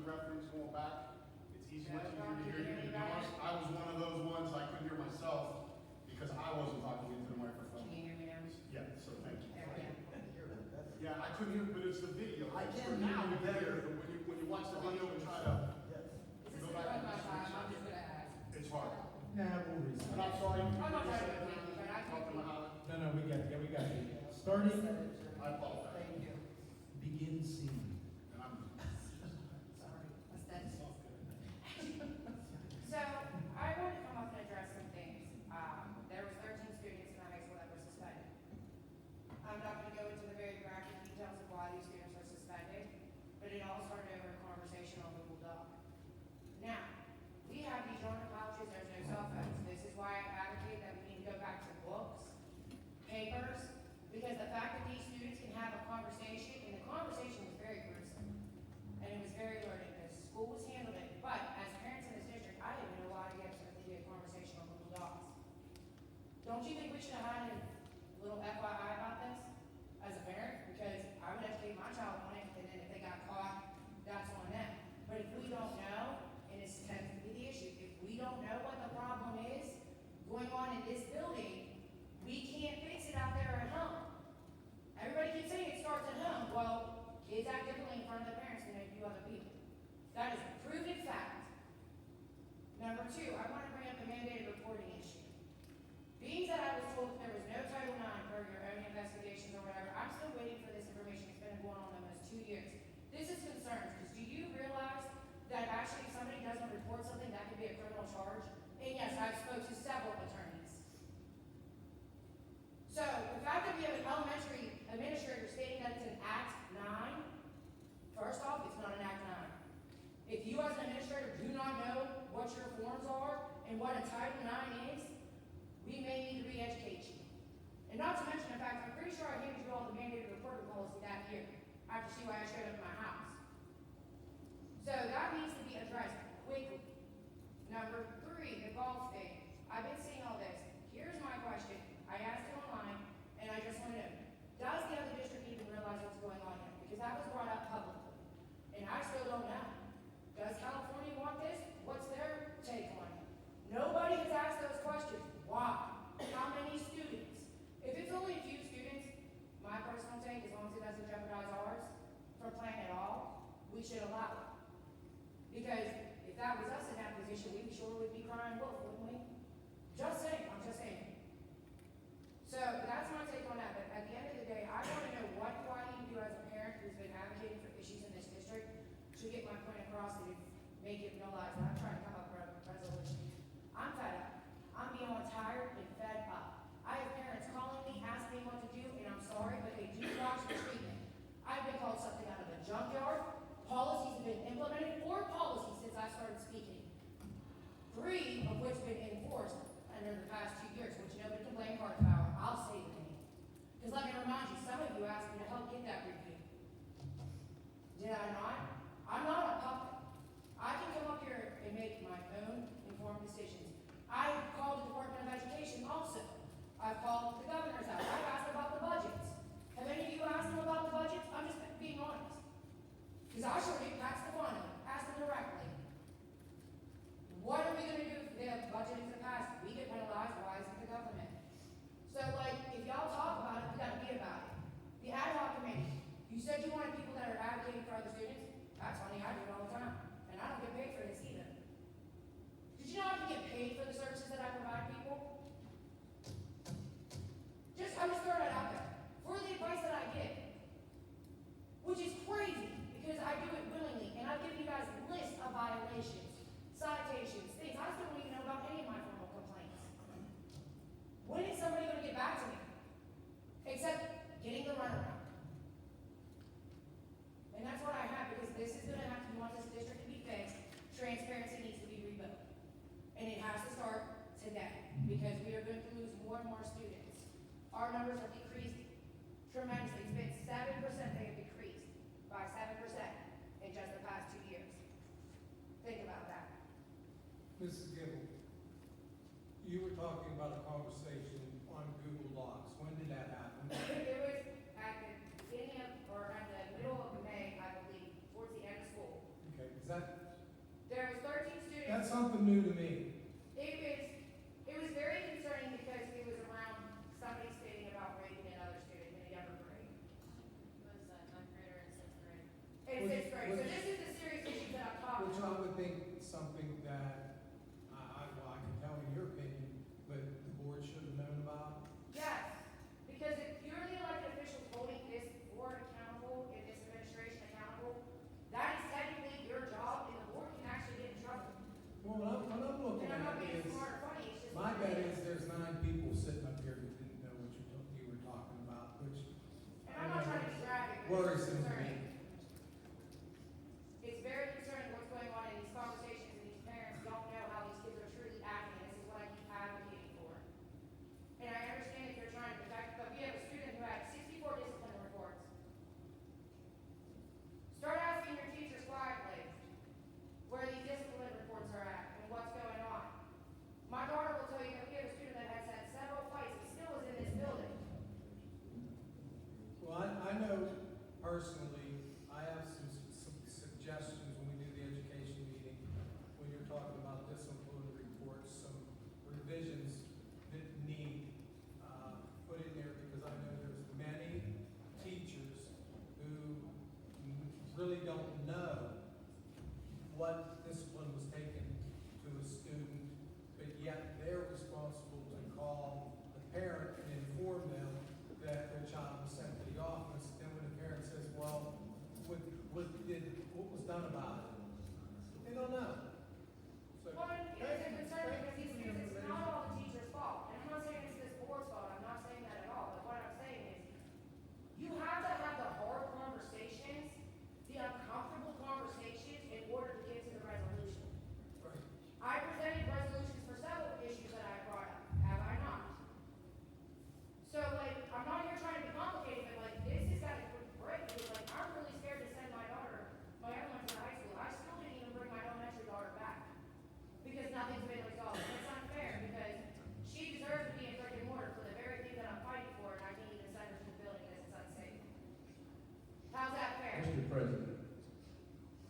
reference going back. It's much easier to hear you. To be honest, I was one of those ones I couldn't hear myself because I wasn't talking into the microphone. Can you hear me now? Yeah, so thank you. There we go. Yeah, I couldn't hear, but it's the video. I It's can now hear you better. when you watch the video and try to Is this go the back one and by five? I'm switch just gonna ask. it's hard. Nah, we'll And reset. I'm sorry. I'm not trying to be picky, but I Talking think about No, we got it. Yeah, we got it. Starting, I apologize. Thank you. begin scene. And I'm. Sorry. That's So, I want to come up and address some things. There was 13 students in our high school that were suspended. I'm not going to go into the very graphic details of why these students were suspended, but it all started over a conversation on Google Doc. Now, we have these genre pouches, there's no cell phones. This is why I advocate that we need to go back to books, papers, because the fact that these students can have a conversation, and the conversation was very gruesome, and it was very learning. The school was handled it, but as parents in this district, I didn't know why to get to be a conversation on Google Docs. Don't you think we should have had a little FYI about this as a parent? Because I would educate my child on it, and then if they got caught, that's on them. But if we don't know, and this tends to be the issue, if we don't know what the problem is going on in this building, we can't fix it out there at home. Everybody keeps saying it starts at home. Well, kids act differently in front of their parents than they do other people. That is a proven fact. Number two, I want to bring up the mandated reporting issue. Being that I was told that there was no Title IX for your own investigations or whatever, I'm still waiting for this information. It's been going on almost 2 years. This is concerns, because do you realize that actually if somebody doesn't report something, that could be a criminal charge? And yes, I've spoke to several attorneys. So, the fact that we have an elementary administrator stating that it's an Act 9, first off, it's not an Act 9. If you as an administrator do not know what your forms are and what a Title 9 is, we may need to re-educate you. And not to mention the fact, I'm pretty sure I handed you all the mandated reporting policy that year, after CYI showed up at my house. So that needs to be addressed quickly. Number three, the golf thing. I've been seeing all this. Here's my question. I asked it online, and I just want to know, does the other district even realize what's going on here? Because that was brought up publicly, and I still don't know. Does California want this? What's their take on it? Nobody has asked those questions. Why? How many students? If it's only a few students, my personal take, as long as it doesn't jeopardize ours from playing at all, we should allow it. Because if that was us in that position, we sure would be crying wolf, wouldn't we? Just saying, I'm just saying. So that's my take on that, but at the end of the day, I want to know what do I need to do as a parent who's been advocating for issues in this district to get my point across and make it realize that I'm trying to come up with a resolution. I'm fed up. I'm beyond tired and fed up. I have parents calling me, asking me what to do, and I'm sorry, but they do watch the treatment. I've been called something out of the junkyard. Policies have been implemented, 4 policies personally, I have some suggestions when we do the education meeting, when you're talking about discipline reports, some revisions that need, put in there, because I know there's many teachers who really don't know what discipline was taken to a student, but yet they're responsible to call the parent and inform them that their child was sent to the office. Then when the parent says, well, what was done about it? They don't know. So, Well, and it's a concern because these kids, it's not all the teacher's fault. And I'm not saying it's this board's fault, I'm not saying that at all, but what I'm saying is, you have to have the hard conversations, the uncomfortable conversations in order to get to the resolution. right. I presented resolutions for several issues that I brought up, have I not? So like, I'm not here trying to be complicated, but like, this has got to break, because like, I'm really scared to send my daughter, my other one's in high school, I still didn't even bring my elementary daughter back, because nothing's been resolved, and it's unfair, because she deserves to be in brick and mortar for the very thing that I'm fighting for, and I can't even send her to the building because it's unsafe. How's that fair? Mr. President,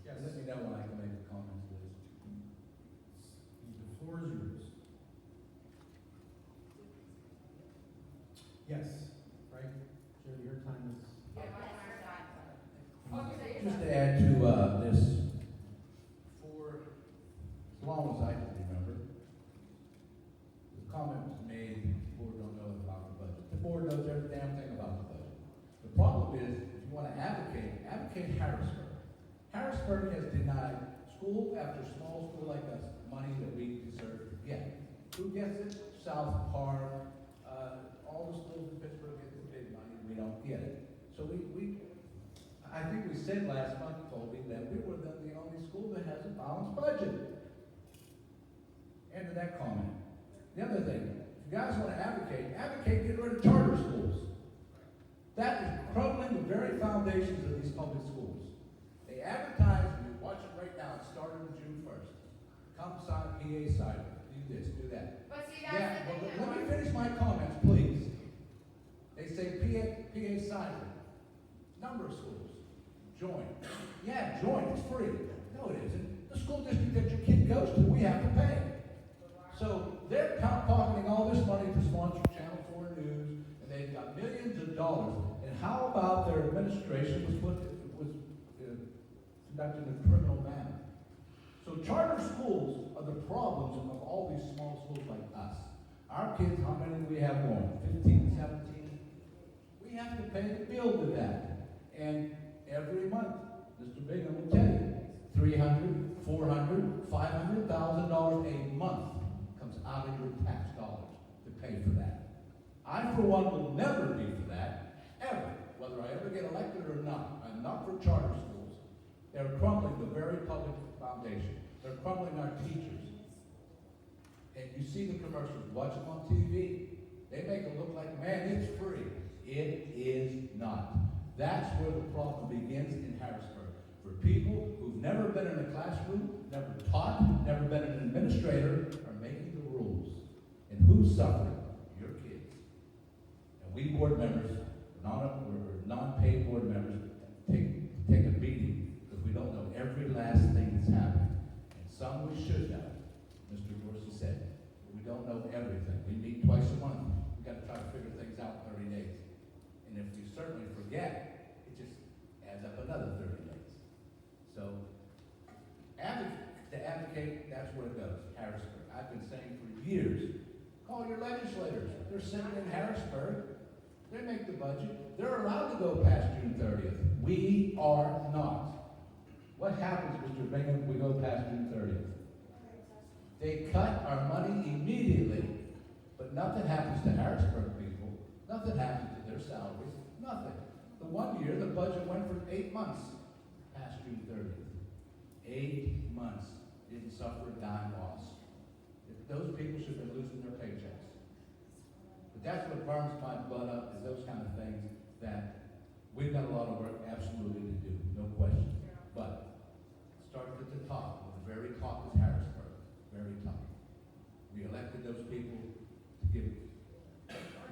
Yes. let me know when I can make a comment, please. The floor is yours. Yes, right? Sure, your time is. Yeah, my time's done. Oh, you're saying Just you're to add to this, for as long as I can remember, the comment was made, the board don't know about the budget. The board knows every damn thing about the budget. The problem is, if you want to advocate Harrisburg. Harrisburg has denied school after small school like us money that we deserve to get. Who gets it? South Park, all the schools in Pittsburgh get the big money, we don't get it. So I think we said last month, Colby, that we were the only school that has a balanced budget. End of that comment. The other thing, if you guys want to advocate getting rid of charter schools. That is crumbling the very foundations of these public schools. They advertise, and you watch it right now, it started on June 1st. Come sign PA side, do this, do that. But see, that's Yeah, the thing. well, let me finish my comments, please. They say PA cyber. Number of schools. Join. Yeah, join, it's free. No, it isn't. The school district that your kid goes to, we have to pay. So they're pocketing all this money to sponsor Channel 4 News, and they've got millions of dollars. And how about their administration was conducted in a criminal manner? So charter schools are the problems of all these small schools like us. Our kids, how many do we have going? 15, 17? We have to pay the bill to that. And every month, Mr. Bingham will tell you, $300,000, $400,000, $500,000 a month comes out of your tax dollars to pay for that. I, for one, will never be for that, ever, whether I ever get elected or not. I'm not for charter schools. They're crumbling the very public foundation. They're crumbling our teachers. And you see the commercials, watch them on TV. They make it look like, man, it's free. It is not. That's where the problem begins in Harrisburg. For people who've never been in a classroom, never taught, never been an administrator, are making the rules. And who's suffering? Your kids. And we board members, non-paid board members, take a beating because we don't know every last thing that's happening. And some we should know, Mr. Dorsey said. But we don't know everything. We meet twice a month. We've got to try to figure things out in 30 days. And if you certainly forget, it just adds up another 30 days. So, to advocate, that's where it goes, Harrisburg. I've been saying for years, call your legislators. They're sitting in Harrisburg. They make the budget. They're allowed to go past June 30th. We are not. What happens, Mr. Bingham, if we go past June 30th? They cut our money immediately. But nothing happens to Harrisburg people. Nothing happens to their salaries. Nothing. The one year, the budget went for 8 months past June 30th. 8 months. Didn't suffer a dime loss. Those people should have been losing their paychecks. But that's what burns my blood up, is those kind of things that we've got a lot of work absolutely to do, no question. But start at the top. The very top is Harrisburg. Very top. We elected those people to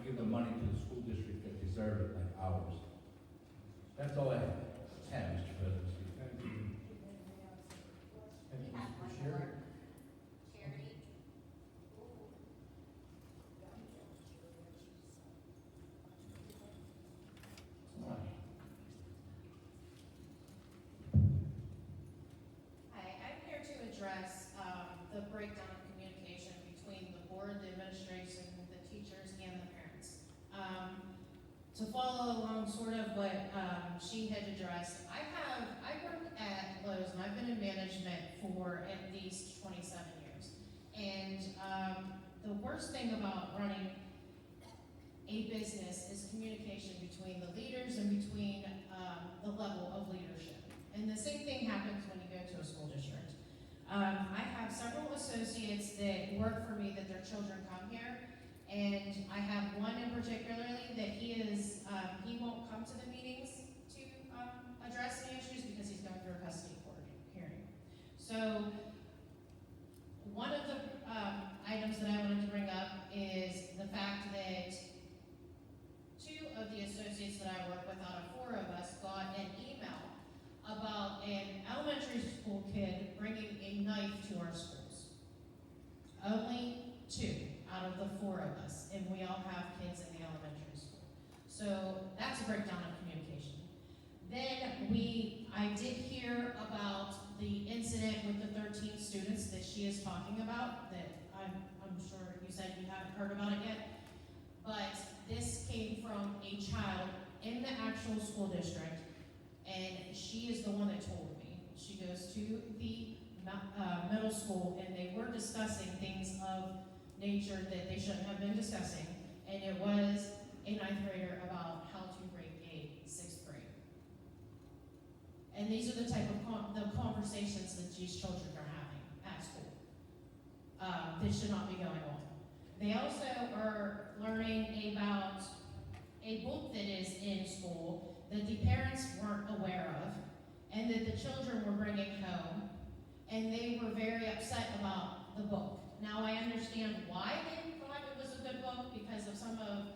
give the money to the school district that deserve it, like ours. That's all I have, Mr. President. Thank you. Thank you, Mr. Bashir. Charity. Hi, I'm here to address the breakdown of communication between the board, the administration, the teachers, and the parents. To follow along sort of what she had addressed, I work at Lowe's and I've been in management for at least 27 years. And the worst thing about running a business is communication between the leaders and between the level of leadership. And the same thing happens when you go to a school district. I have several associates that work for me that their children come here, and I have one in particularly that he won't come to the meetings to address any issues because he's going through a custody court hearing. So one of the items that I wanted to bring up is the fact that two of the associates that I work with out of four of us got an email about an elementary school kid bringing a knife to our schools. Only two out of the four of us, and we all have kids in the elementary school. So that's a breakdown of communication. Then I did hear about the incident with the 13 students that she is talking about, that I'm sure you said you haven't heard about it yet, but this came from a child in the actual school district, and she is the one that told me. She goes to the middle school, and they were discussing things of nature that they shouldn't have been discussing, and it was a 9th grader about how to rape a 6th grader. And these are the type of the conversations that these children are having at school. That should not be going on. They also are learning about a book that is in school that the parents weren't aware of, and that the children were bringing home, and they were very upset about the book. Now I understand why they thought it was a good book because of some of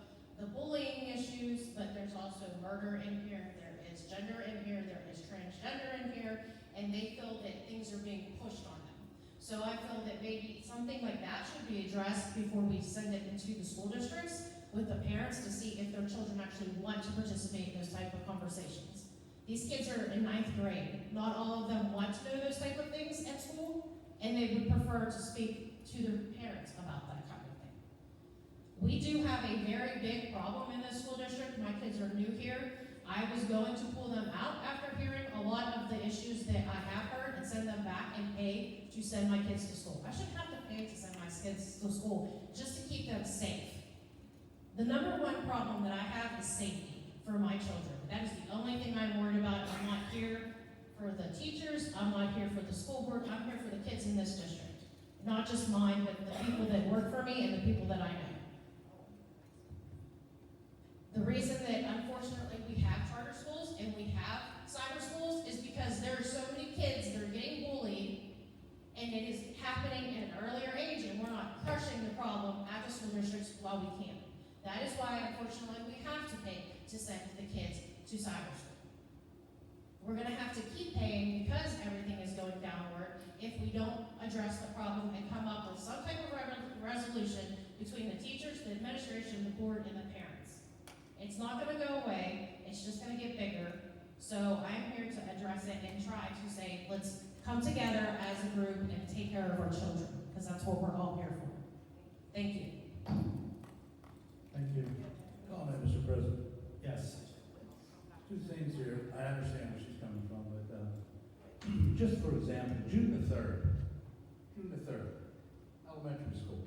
the bullying issues, but there's also murder in here, there is gender in here, there is transgender in here, and they feel that things are being pushed on them. So I feel that maybe something like that should be addressed before we send it into the school districts with the parents to see if their children actually want to participate in those type of conversations. These kids are in 9th grade. Not all of them want to know those type of things at school, and they would prefer to speak to their parents about that kind of thing. We do have a very big problem in this school district. My kids are new here. I was going to pull them out after hearing a lot of the issues that I have heard and send them back and pay to send my kids to school. I shouldn't have to pay to send my kids to school just to keep them safe. The number one problem that I have is safety for my children. That is the only thing I'm worried about. I'm not here for the teachers. I'm not here for the school board. I'm here for the kids in this district. Not just mine, but the people that work for me and the people that I know. The reason that unfortunately we have charter schools and we have cyber schools is because there are so many kids that are getting bullied, and it is happening at an earlier age, and we're not crushing the problem at the school districts while we can. That is why, unfortunately, we have to pay to send the kids to cyber school. We're going to have to keep paying because everything is going downward if we don't address the problem and come up with some type of resolution between the teachers, the administration, the board, and the parents. It's not going to go away. It's just going to get bigger. So I'm here to address it and try to say, let's come together as a group and take care of our children, because that's what we're all here for. Thank you. Thank you. Comment, Mr. President. Yes. Two things here. I understand where she's coming from, but just for example, June the 3rd, elementary school.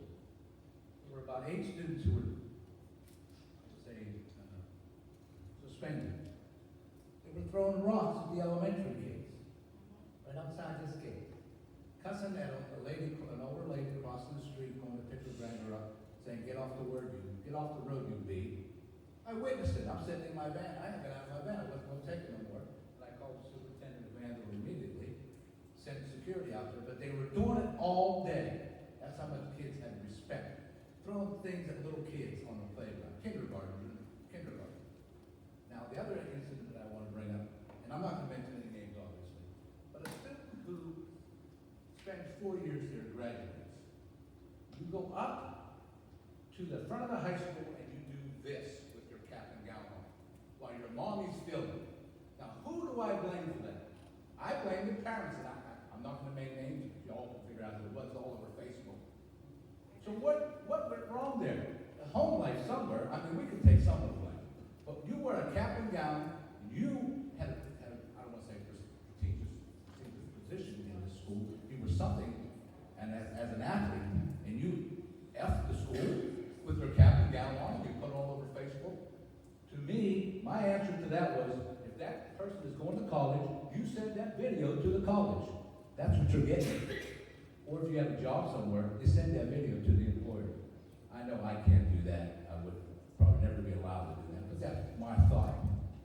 There were about 8 students who were, suspended. They were throwing rocks at the elementary kids, right outside this gate. Cussing at an older lady crossing the street, going to pick her granddaughter up, saying, get off the road, you B. I witnessed it. I'm sitting in my van. I had got out of my van. I wasn't going to take it no more. And I called the superintendent of Vandal immediately, sent security out there, but they were doing it all day. That's how much kids had respect. Throwing things at little kids on the playground, kindergarten. Now, the other incident that I want to bring go up to the front of the high school and you do this with your cap and gown on while your mommy's filming. Now, who do I blame for that? I blame the parents, and I'm not gonna make names, y'all can figure out who it was all over Facebook. So what went wrong there? A home life somewhere, I mean, we could take some of the blame. But you wear a cap and gown, you had a I don't wanna say prestigious position in the school, you were something, and as an athlete, and you F the school with your cap and gown on, and you put it all over Facebook. To me, my answer to that was, if that person is going to college, you send that video to the college. That's what you're getting. Or if you have a job somewhere, you send that video to the employer. I know I can't do that. I would probably never be allowed to do that, but that's my thought,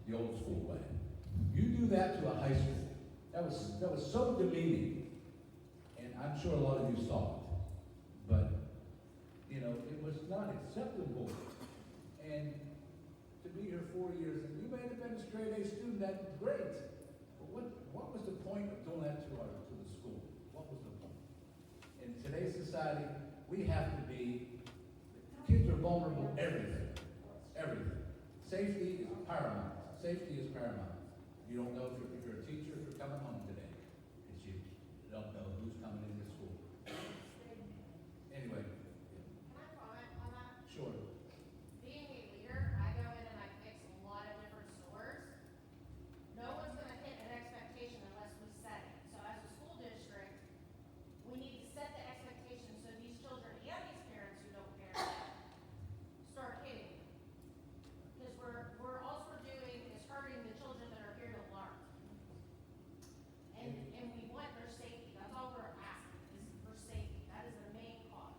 the old school way. You do that to a high school. That was so demeaning. And I'm sure a lot of you saw it. But, you know, it was not acceptable. And to be here 4 years, and you may have been a straight A student, that's great. But what was the point of doing that to the school? What was the point? In today's society, we have to be, kids are vulnerable to everything. Everything. Safety is paramount. Safety is paramount. You don't know if you're a teacher, if you're coming home today. Because you don't know who's coming into school. Anyway, Can I comment on that? sure. Being a leader, I go in and I fix a lot of different stores. No one's gonna hit an expectation unless we set it. So as a school district, we need to set the expectation so these children and these parents who don't care start hitting. Because we're all we're doing is hurting the children that are here to learn. And we want their safety. That's all we're asking is for safety. That is the main cause.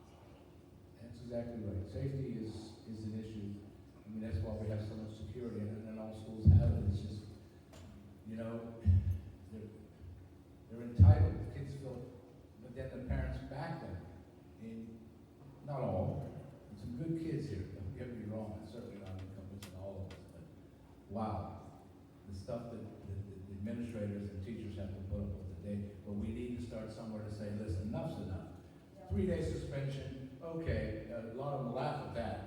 That's exactly right. Safety is an issue. I mean, that's why we have so much security, and all schools have it. It's just, you know, they're entitled. The kids feel, but then the parents back them. And not all. There's some good kids here. Don't get me wrong. I'm certainly not encompassing all of us, but wow, the stuff that the administrators and teachers have to put up with today. But we need to start somewhere to say, listen, enough's enough. 3-day suspension, okay, a lot of them laugh at that.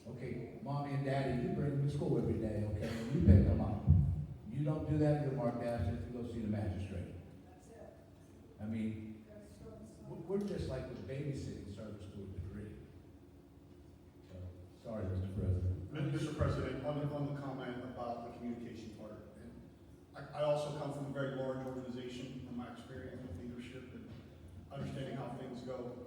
Okay, mommy and daddy, you bring them to school every day, okay, and you pick them up. You don't do that, you're marked absent, you go see the magistrate. I mean, we're just like the babysitting service to a degree. So, sorry, Mr. President. Mr. President, on the comment about the communication part, and I also come from a very large organization from my experience with leadership and understanding how things go.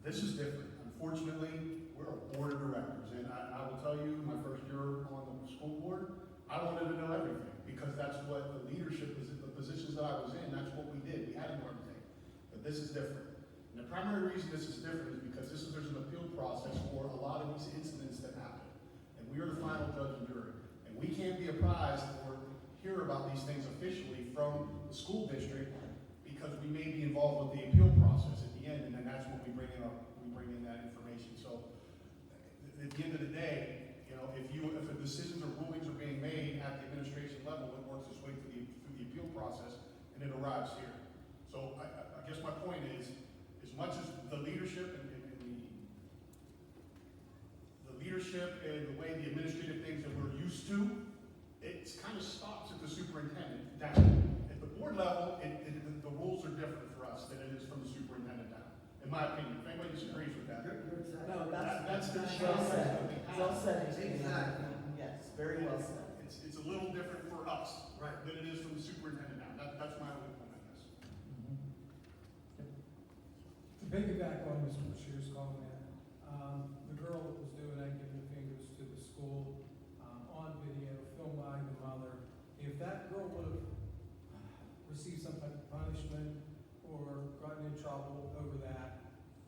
This is different. Unfortunately, we're a board of directors, and I will tell you, my first year on the school board, I wanted to know everything, because that's what the leadership is, the positions that I was in, that's what we did. We had to know everything. But this is different. And the primary reason this is different is because there's an appeal process for a lot of these incidents that happen. And we are the final judge and jury. And we can't be apprised or hear about these things officially from the school district because we may be involved with the appeal process at the end, and then that's when we bring in that information. So at the end of the day, you know, if the decisions or rulings are being made at the administration level, it works its way through the appeal process and it arrives here. So I guess my point is, as much as the leadership and the way the administrative things that we're used to, it kind of stops at the superintendent down. At the board level, the rules are different for us than it is from the superintendent down, in my opinion. If anybody disagrees with that, No, that's the well said. Well said. Exactly. Yes, very well said. it's a little different for us Right. than it is from the superintendent down. That's my only point on this. To piggyback on Mr. Bashir's comment, the girl that was doing that, giving the fingers to the school, on video, filmed by the mother, if that girl would have received some type of punishment or gotten in trouble over that,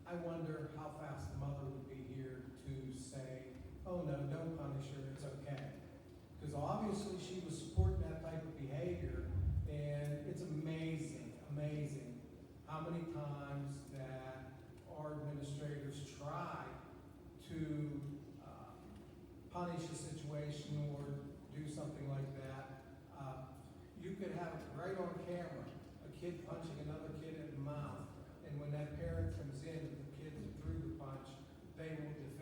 I wonder how fast the mother would be here to say, oh no, don't punish her, it's okay. Because obviously she was supporting that type of behavior, and it's amazing how many times that our administrators try to punish a situation or do something like that. You could have it right on camera, a kid punching another kid in the mouth, and when that parent comes in, the kid that threw the punch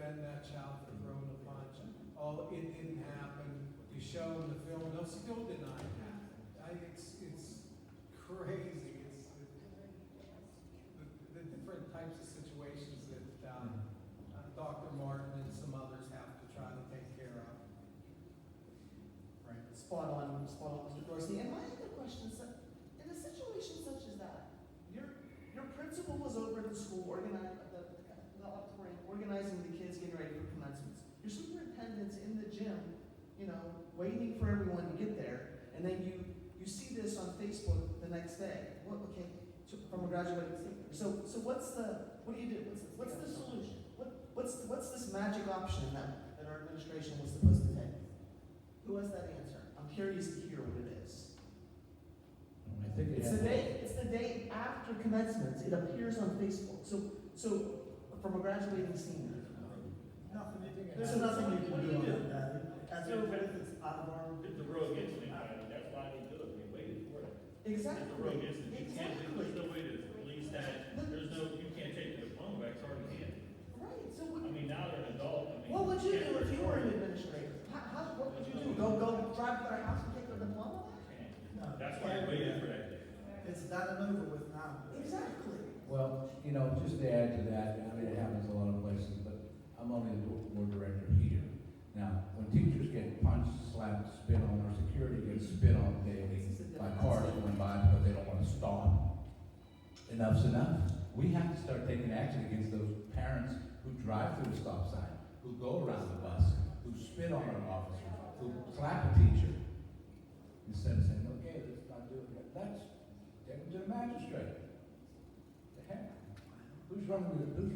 defend that child for throwing the punch. Oh, it didn't happen. You show them the film, they'll still deny it happened. It's crazy. It's the different types of situations that Dr. Martin and some others have to try to take care of. Right. Spot on, Mr. Dorsey. And my other question is, in a situation such as that, your principal was over at the school organizing the kids getting ready for commencements. Your superintendent's in the gym, waiting for everyone to get there, and then you see this on Facebook the next day. From a graduating senior. So what do you do? What's the solution? What's this magic option that our administration was supposed to take? Who has that answer? I'm curious to hear what it is. I think It's the day after commencement. It appears on Facebook. So from a graduating senior. There's nothing you can do on that. As a benefits out of our. If the road gets anybody, that's why they do it, we waited for it. Exactly. If the road gets it, you can't, Exactly. there's no way to release that, you can't take the diploma back, it's already in. Right. So I mean, now they're an adult, what would you do if you were an administrator? What would you do? Go drive to their house and take their diploma back? That's why they waited for that day. It's done and over with now. Exactly. Well, just to add to that, I mean, it happens a lot of places, but I'm only the board director here. Now, when teachers get punched, slapped, spit on, or security gets spit on daily by cars going by because they don't want to stop, enough's enough. We have to start taking action against those parents who drive through the stop sign, who go around the bus, who spit on our officers, who slap a teacher. Instead of saying, okay, let's not do it. Let's take them to the magistrate. The heck? Who's running the place?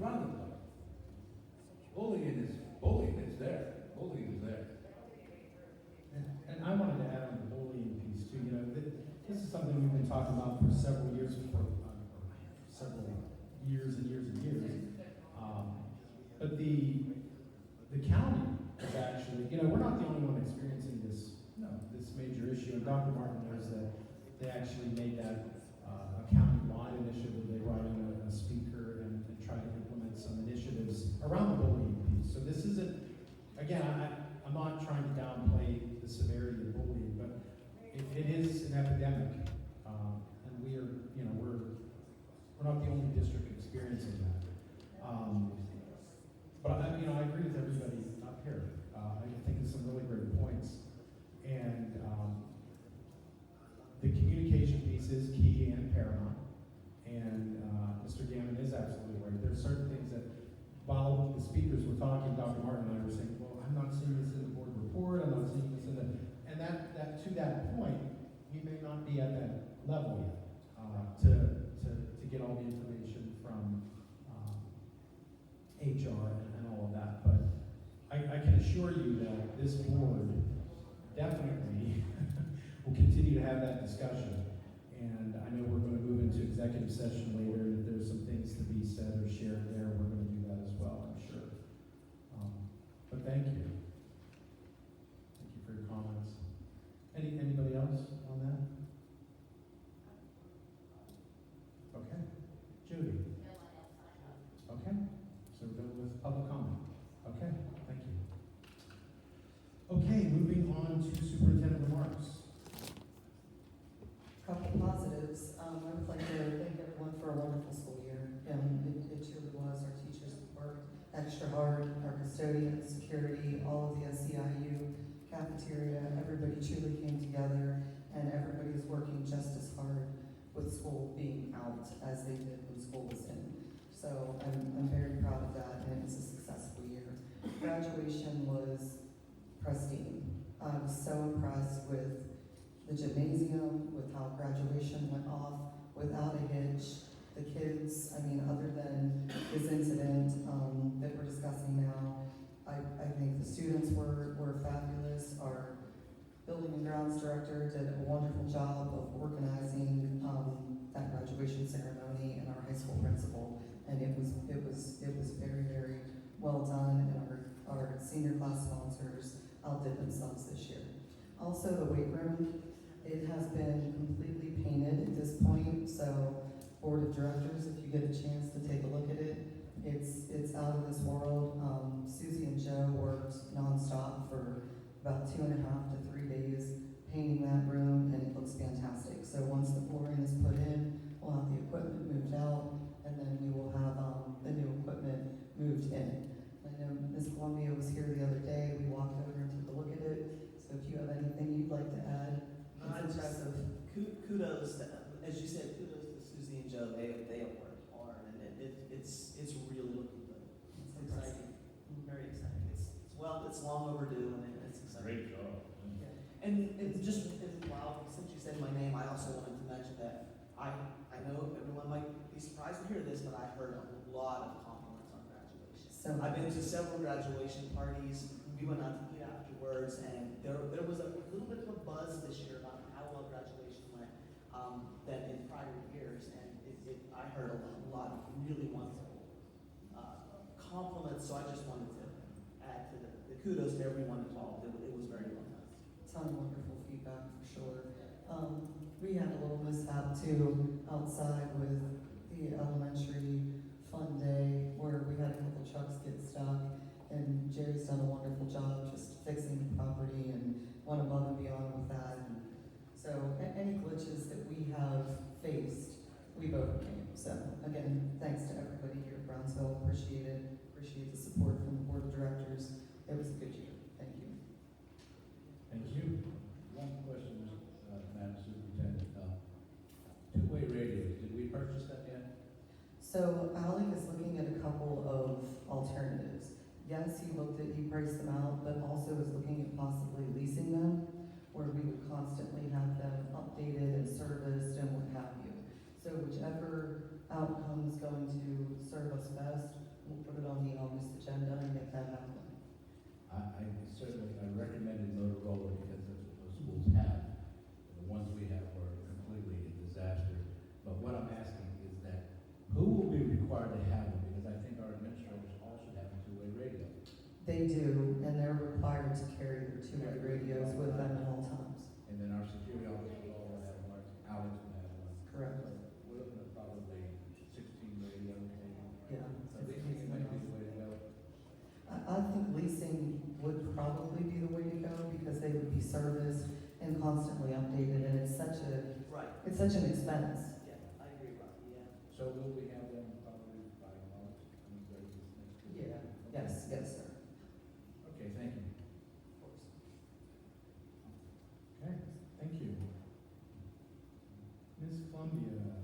Bullying is there. Bullying is there. And I wanted to add on the bullying piece too. This is something we've been talking about for several years and years. But the county is actually, we're not the only one experiencing this major issue. And Dr. Martin knows that they actually made that a county-wide initiative. They brought in a speaker and tried to implement some initiatives around the bullying piece. So this isn't, again, I'm not trying to downplay the severity of bullying, but it is an epidemic, and we're not the only district experiencing that. But I agree with everybody up here. I think it's some really great points, and the communication piece is key and paramount. And Mr. Gammon is absolutely right. There's certain things that, while the speakers were talking, Dr. Martin and I were saying, well, I'm not seeing this in the board report, I'm not seeing this in the, and that to that point, we may not be at that level yet, to get all the information from HR and all of that. But I can assure you that this board definitely will continue to have that discussion. And I know we're going to move into executive session later, and if there's some things to be said or shared there, we're going to do that as well, I'm sure. But thank you. Thank you for your comments. Anybody else on that? Okay. Judy? Okay. So we're going with public comment. Okay, thank you. Okay, moving on to superintendent remarks. Couple positives. I would like to thank everyone for a wonderful school year. It truly was. Our teachers worked extra hard. Our custodians, security, all of the SEIU, cafeteria, everybody truly came together, and everybody is working just as hard with school being out as they did when school was in. So I'm very proud of that, and it was a successful year. Graduation was pristine. I was so impressed with the gymnasium, with how graduation went off without a hitch. The kids, other than this incident that we're discussing now, I think the students were fabulous. Our building and grounds director did a wonderful job of organizing that graduation ceremony, and our high school principal, and it was very, very well done. And our senior class sponsors outdid themselves this year. Also, the weight room, it has been completely painted at this point, so board of directors, if you get a chance to take a look at it, It's out of this world. Susie and Joe worked nonstop for about 2.5 to 3 days painting that room, and it looks fantastic. So once the flooring is put in, we'll have the equipment moved out, and then we will have the new equipment moved in. I know Ms. Columbia was here the other day. We walked over and took a look at it. So if you have anything you'd like to add, it's impressive. Kudos, as you said, kudos to Susie and Joe. They have worked hard, and it's really looking good. It's exciting, very exciting. It's long overdue, and it's exciting. Great job. And wow, since you said my name, I also wanted to mention that I know everyone might be surprised to hear this, but I heard a lot of compliments on graduation. So I've been to several graduation parties. We went out to eat afterwards, and there was a little bit of a buzz this year about how well graduation went than in prior years, and I heard a lot of really wonderful compliments. So I just wanted to add to the kudos to everyone involved. It was very well done. ton of wonderful feedback for sure. We had a little mishap too outside with the elementary fun day where we had a couple trucks get stuck, and Jerry's done a wonderful job just fixing the property and went above and beyond with that. And so any glitches that we have faced, we've overcame. So again, thanks to everybody here at Brownsville. Appreciate it. Appreciate the support from the board of directors. It was a good year. Thank you. Thank you. One question, Madam Superintendent. Two-way radios, did we purchase that yet? So Alec is looking at a couple of alternatives. Yes, he priced them out, but also is looking at possibly leasing them, where we would constantly have them updated and serviced and what have you. So whichever outcome is going to serve us best, we'll put it on the August agenda and get that happen. I certainly, I recommended Motorola because that's what those schools have. The ones we have are completely a disaster. But what I'm asking is that, who will be required to have them? Because I think our administrators all should have a two-way radio. They do, and they're required to carry their two-way radios with them at all times. And then our security officers will all have one, Alex will have one. Correct. We're looking at probably 16 radios, maybe. Yeah. So leasing might be the way to go. I think leasing would probably be the way to go because they would be serviced and constantly updated, and it's such an expense. Yeah, I agree, Rocky. Yeah. So will we have them probably by March, next week? Yeah. Yes, sir. Okay, thank you. Of course. Okay, thank you. Ms. Columbia,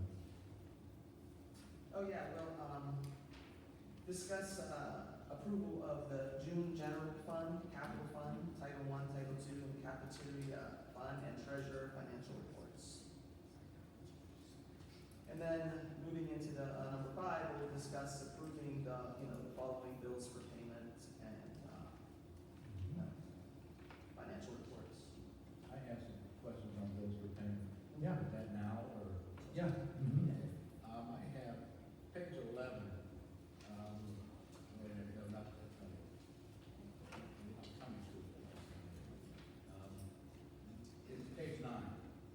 Oh yeah. Well, discuss approval of the June general fund, capital fund, Title I, Title II, and cafeteria fund and treasurer financial reports. And then moving into the number 5, we'll discuss approving the following bills for payment and financial reports. I have some questions on bills for payment. Yeah. Is that now or? yeah. I have page 11. Wait a minute, no, not that one. I'm coming to it. It's page 9.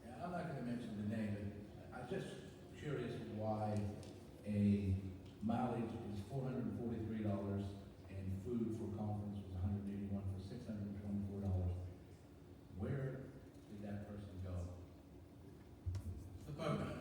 Yeah, I'm not going to mention the name, but I'm just curious why a mileage is $443 and food for conference was $181 for $624. Where did that person go? The programs.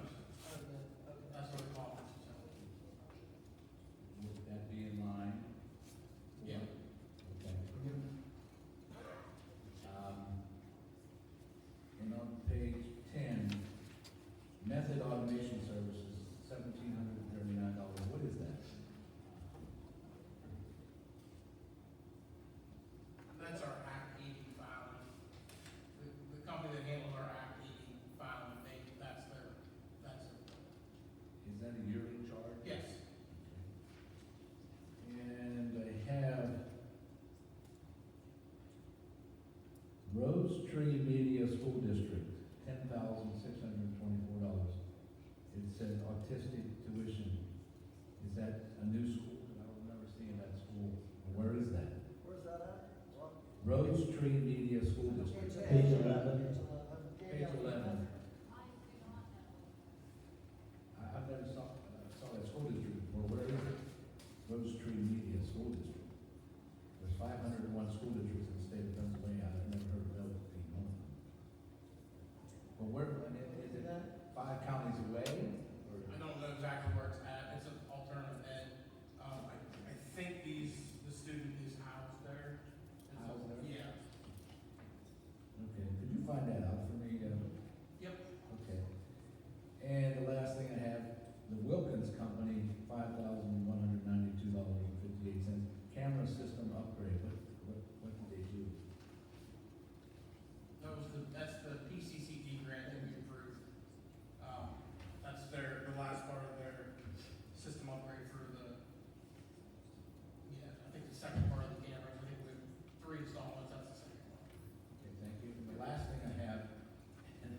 But is it 5 counties away? Or? I don't know exactly where it's at, it's an alternative ed. I think the student is housed there. Housed there? Yeah. Okay, could you find that out for me? Yep. Okay. And the last thing I have, the Wilkins Company, $5,192.58. Camera system upgrade, what did they do? That's the PCCD grant that we approved. That's the last part of their system upgrade for I think the second part of the cameras. I think we have 3 installments, that's the second one. Okay, thank you. And the last thing I have, and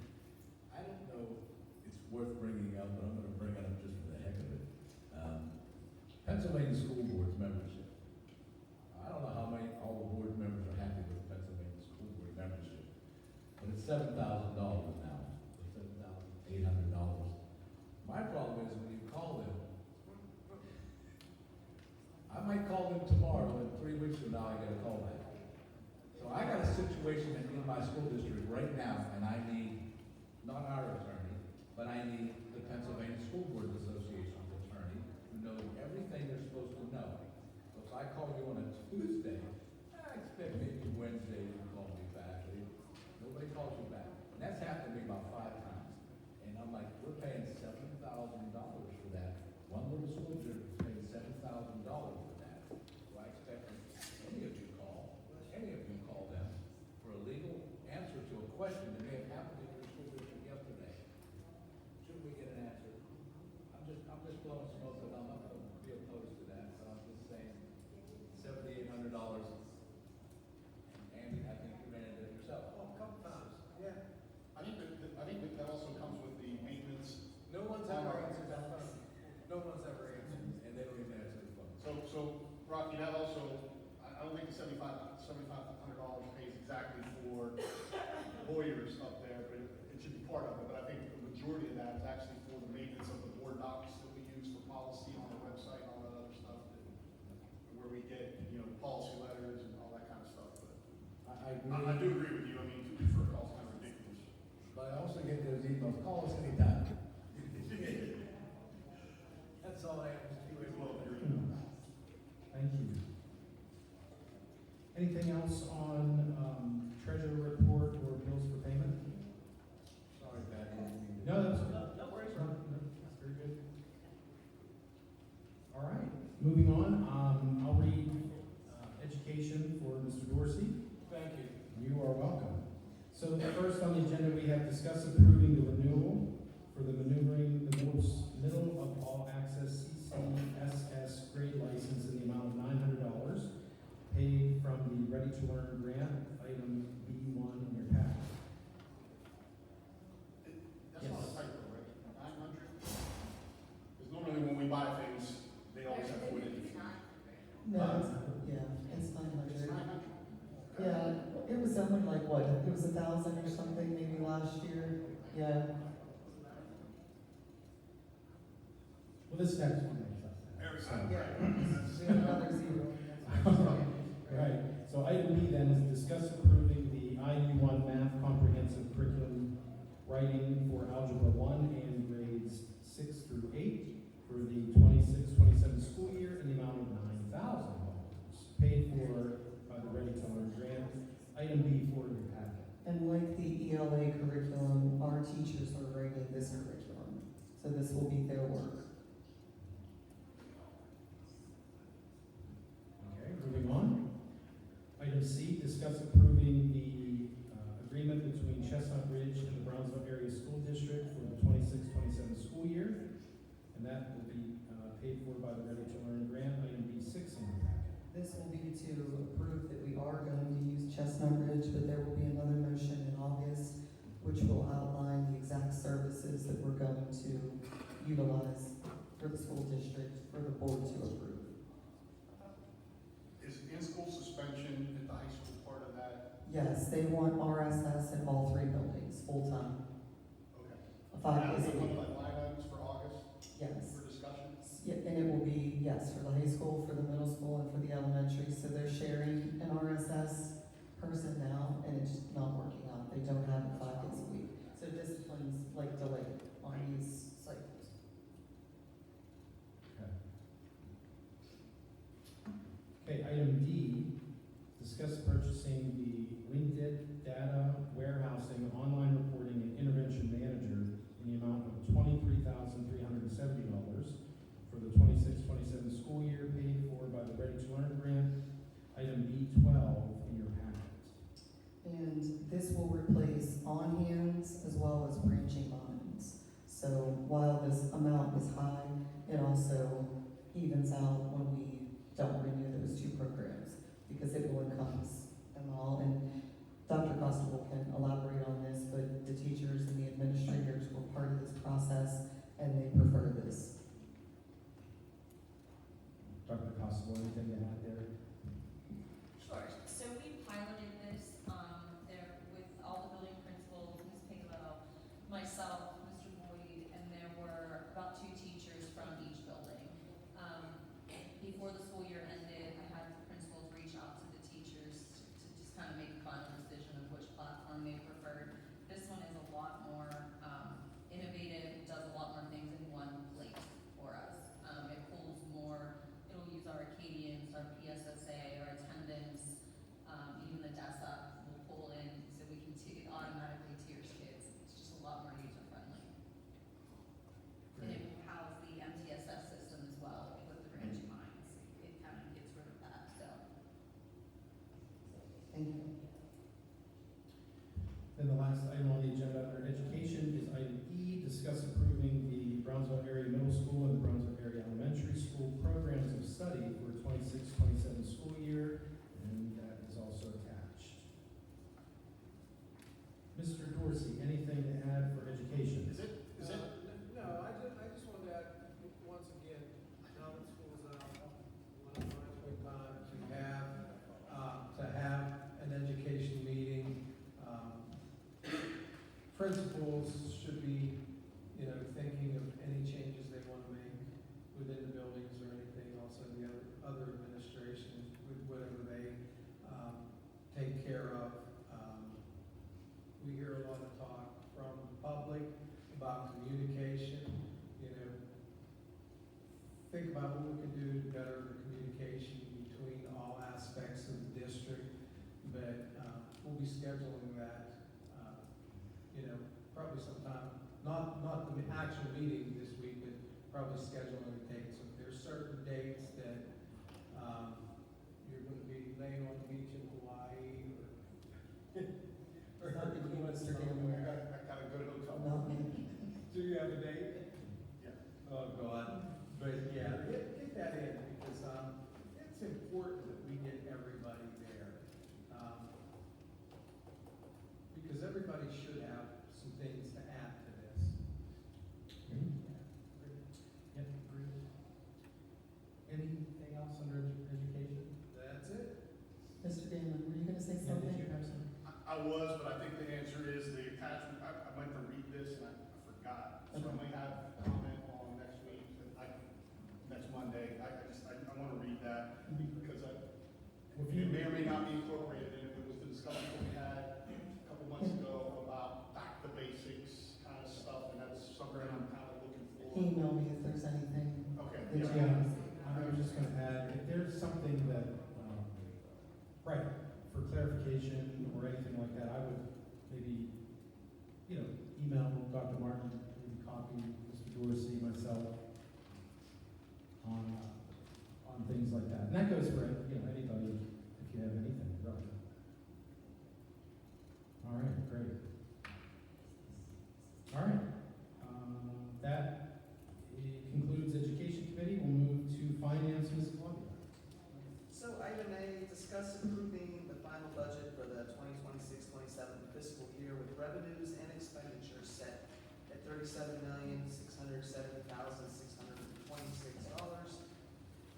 I don't know if it's worth bringing up, but I'm gonna bring it up just for the heck of it. Pennsylvania School Board's membership. I don't know how many, all the board members are happy with Pennsylvania School Board membership, but it's $7,000 now, or $7,800. My problem is when you call them, I might call them tomorrow, and 3 weeks from now, I get a call back. So I got a situation in my school district right now, and I need, not our attorney, but I need the Pennsylvania School Board Association's attorney, who knows everything they're supposed to know. So if I call you on a Tuesday, I expect maybe Wednesday you call me back. Nobody calls you back. And that's happened to me about 5 times. And I'm like, we're paying $7,000 for that. One little school district is paying $7,000 for that. So I expect any of you call them for a legal answer to a question that may have happened in your school district yesterday. Should we get an answer? I'm just blowing smoke, but I'm not going to be opposed to that. So I'm just saying, $7,800. Andy, I think you ran into it yourself. Oh, a couple times. Yeah. I think that also comes with the maintenance. No one's ever answered that phone. No one's ever answered. And they don't even answer the phone. So Rocky, that also, I don't think the $7,500 pays exactly for lawyers up there, but it should be part of it. But I think the majority of that is actually for the maintenance of the board docs that we use for policy on our website and all that other stuff, where we get, policy letters and all that kind of stuff. But I agree. I do agree with you. I mean, 2 refer calls kind of ridiculous. But I also get those emails, call us anytime. That's all I have, Mr. As well, Thank you. Anything else on treasurer report or bills for payment? Sorry, Patty. I didn't mean to- No, that's okay. No worries, No, Ron. no, that's very good. All right, moving on, I'll read education for Mr. Dorsey. Thank you. You are welcome. So first on the agenda, we have discussed approving the renewal for the maneuvering the middle of all access CCSS grade license in the amount of $900 paid from the Ready to Learn grant, item B1 in your packet. That's not a typo, right? 900? Because normally when we buy things, they always have put it. No, it's 900. It's 900. Yeah, it was something like what, it was 1,000 or something maybe last year, yeah. Well, this next one makes sense. Very So- Yeah, we have another zero. Right, so item B then is discuss approving the IU1 math comprehensive curriculum writing for Algebra 1 and grades 6 through 8 for the 26-27 school year in the amount of $9,000, paid for by the Ready to Learn grant, item B for your packet. And like the ELA curriculum, our teachers are writing this curriculum, so this will be their work. Okay, moving on. Item C, discuss approving the agreement between Chestnut Ridge and the Brownsville Area School District for the 26-27 school year. And that will be paid for by the Ready to Learn grant, item B6 in your packet. This will be to approve that we are going to use Chestnut Ridge, but there will be another motion in August which will outline the exact services that we're going to utilize for the school district, for the board to approve. Is in-school suspension at the high school part of that? Yes, they want RSS in all 3 buildings, full-time, Okay. 5 days a One week. of the line items for August Yes. for discussion? Yeah, and it will be, yes, for the high school, for the middle school, and for the elementary, so they're sharing an RSS person now, and it's not working out, they don't have it 5 days a week. So just because it will encompass them all. And Dr. Constable can elaborate on this, but the teachers and the administrators were part of this process, and they prefer this. Dr. Constable, anything to add there? Sure. So we piloted this, there with all the building principals, Ms. Piccolo, myself, Mr. Boyd, and there were about 2 teachers from each building. Before the school year ended, I had the principals reach out to the teachers to just kind of make a final decision of which platform they preferred. This one is a lot more innovative, does a lot more things in one place for us. It pulls more, it'll use our Acadians, our PSSA, our attendance, even the DESA will pull in, so we can it automatically tiers kids. It's just a lot more user friendly. And it will house the MTSS system as well with the branching lines. It kind of gets rid of that, so. Thank you. Then the last item on the agenda under education is item E, discuss approving the Brownsville area middle school and the Brownsville area elementary school programs of study for 26-27 school year, and that is also attached. Mr. Dorsey, anything to add for education? Is it? No, I just wanted to add, once again, now that school's out, one of my time to have an education meeting. Principals should be, thinking of any changes they want to make within the buildings or anything, also the other administrations with whatever they take care of. We hear a lot of talk from the public about communication, think about what we can do to better the communication between all aspects of the district, but we'll be scheduling that, probably sometime, not the actual meeting this week, but probably scheduling a date. So if there's certain dates that you're going to be laying on the beach in Hawaii or Not the doing Mr. something. Gambler. I got a good hotel. Not me. Do you have a date? Yeah. Oh, God. But yeah, get that in because it's important that we get everybody there. Because everybody should have some things to add to this. Yep, agreed. Anything else under education? That's it. Mr. Damon, were you gonna say Yeah, something? did you have some? I was, but I think the answer is the attachment, I meant to read this and I forgot. So I might have a comment on next week, next Monday. I want to read that because it may or may not be incorporated in it. It was the discussion that we had a couple months ago about back to basics kind of stuff, and that's something I'm kind of looking for. Email me if there's anything Okay. that you Yeah, want. I was just gonna add, if there's something that, right, for clarification or anything like that, I would maybe, email Dr. Martin, maybe copy Mr. Dorsey, myself, on things like that. And that goes for, anybody, if you have anything, really. All right, great. All right, that concludes Education Committee. We'll move to Finance, Ms. Columbia. So item A, discuss approving the final budget for the 2026-27 fiscal year with revenues and expenditures set at $37,670,626.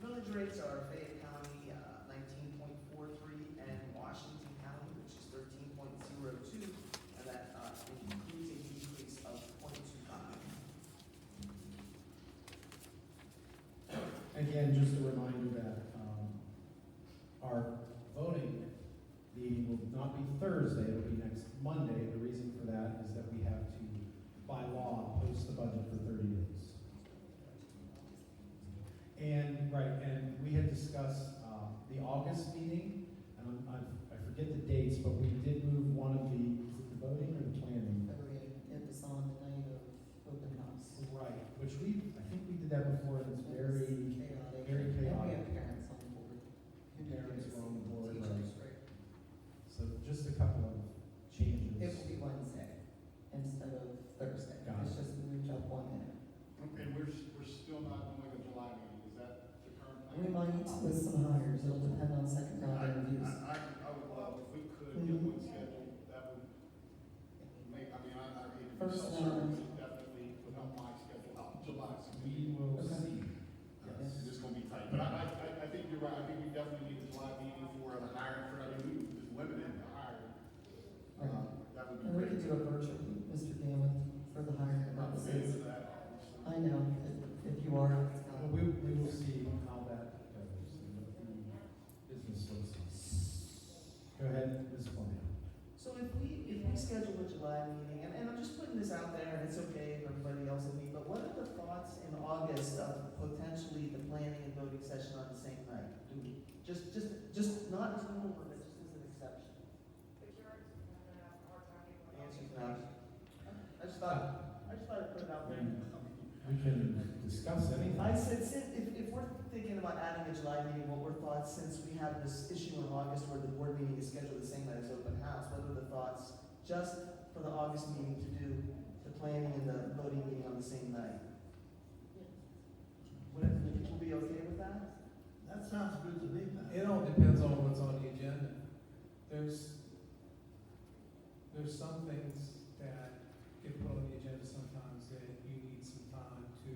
Millage rates are Fayette County 19.43 and Washington County, which is 13.02, and that includes a decrease of 0.25. Again, just a reminder that our voting meeting will not be Thursday, it'll be next Monday. The reason for that is that we have to, by law, post the budget for 30 days. And we had discussed the August meeting, and I forget the dates, but we did move one of the, is it the voting or the planning? It was on the night of open house. Right, which I think we did that before, and it's very Chaotic. very chaotic. And we First, Definitely would help my schedule out, July. We will Okay. see. Yes, it is gonna be tight, but I think you're right, I think we definitely need a July meeting for the hiring, for, I mean, we just limited the hiring. That would be and we great. could do a virtual, Mr. Gammon, for the hiring I'm not purposes. saying that, obviously. I know, if you are, Well, we will see how that goes and what the business looks like. Go ahead, Ms. Columbia. So if we schedule a July meeting, and I'm just putting this out there, and it's okay if everybody else will meet, but what are the thoughts in August of potentially the planning and voting session on the same night? Do we, just not as a rule, but just as an exception? But yours, no, or talking The about. answer's no. I just thought I'd put it out there. We can discuss anything. I said, if we're thinking about adding a July meeting, what were thoughts, since we have this issue in August where the board meeting is scheduled the same night as open house, what are the thoughts just for the August meeting to do the planning and the voting meeting on the same night? Would people be okay with that? That sounds good to me, Pat. It all depends on what's on the agenda. There's some things that get put on the agenda sometimes that you need some time to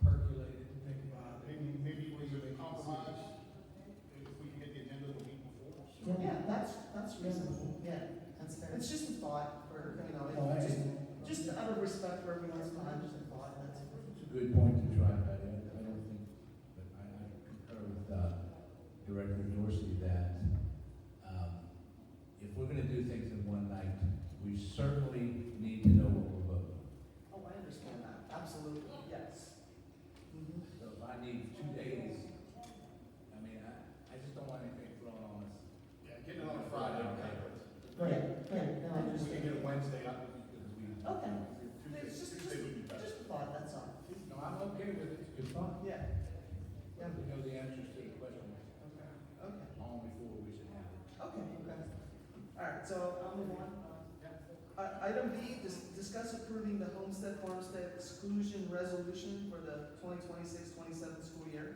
percolate it and think about it. Maybe we before you could make a compromise, decision. if we can get the agenda the week before. Yeah, that's reasonable, yeah. that's fair. It's just a thought for, Oh, I- just out of respect for everyone's time, just a thought, that's it. It's a good point to try, Patty. I don't think, but I concur with Director Dorsey that if we're gonna do things in one night, we certainly need to know what we're voting. Oh, I understand that, absolutely, yes. Mhm. So if I need 2 days, I mean, I just don't want anything thrown on us. Yeah, getting it on a Friday, okay. Right, no, I If we understand. can get it Wednesday, Okay. Tuesday, It's just Tuesday would be better. a thought, that's all. No, I'm okay with it. It's good fun. Yeah. Yeah, we know the answers to the questions Okay. long before we should have it. Okay. All right, so I'll move on. Item B, discuss approving the homestead farmstead exclusion resolution for the 2026-27 school year.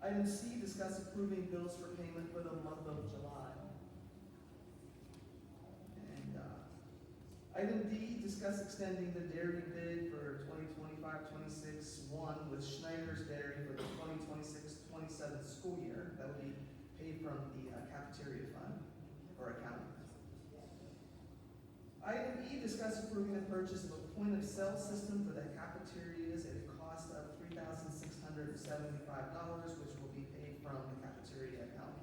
Item C, discuss approving bills for payment for the month of July. And, item D, discuss extending the dairy bid for 2025-26-1 with Schneider's Dairy for the 2026-27 school year. That would be paid from the cafeteria fund or account. Item E, discuss approving the purchase of a point-of-sale system for the cafeterias at a cost of $3,675, which will be paid from the cafeteria account.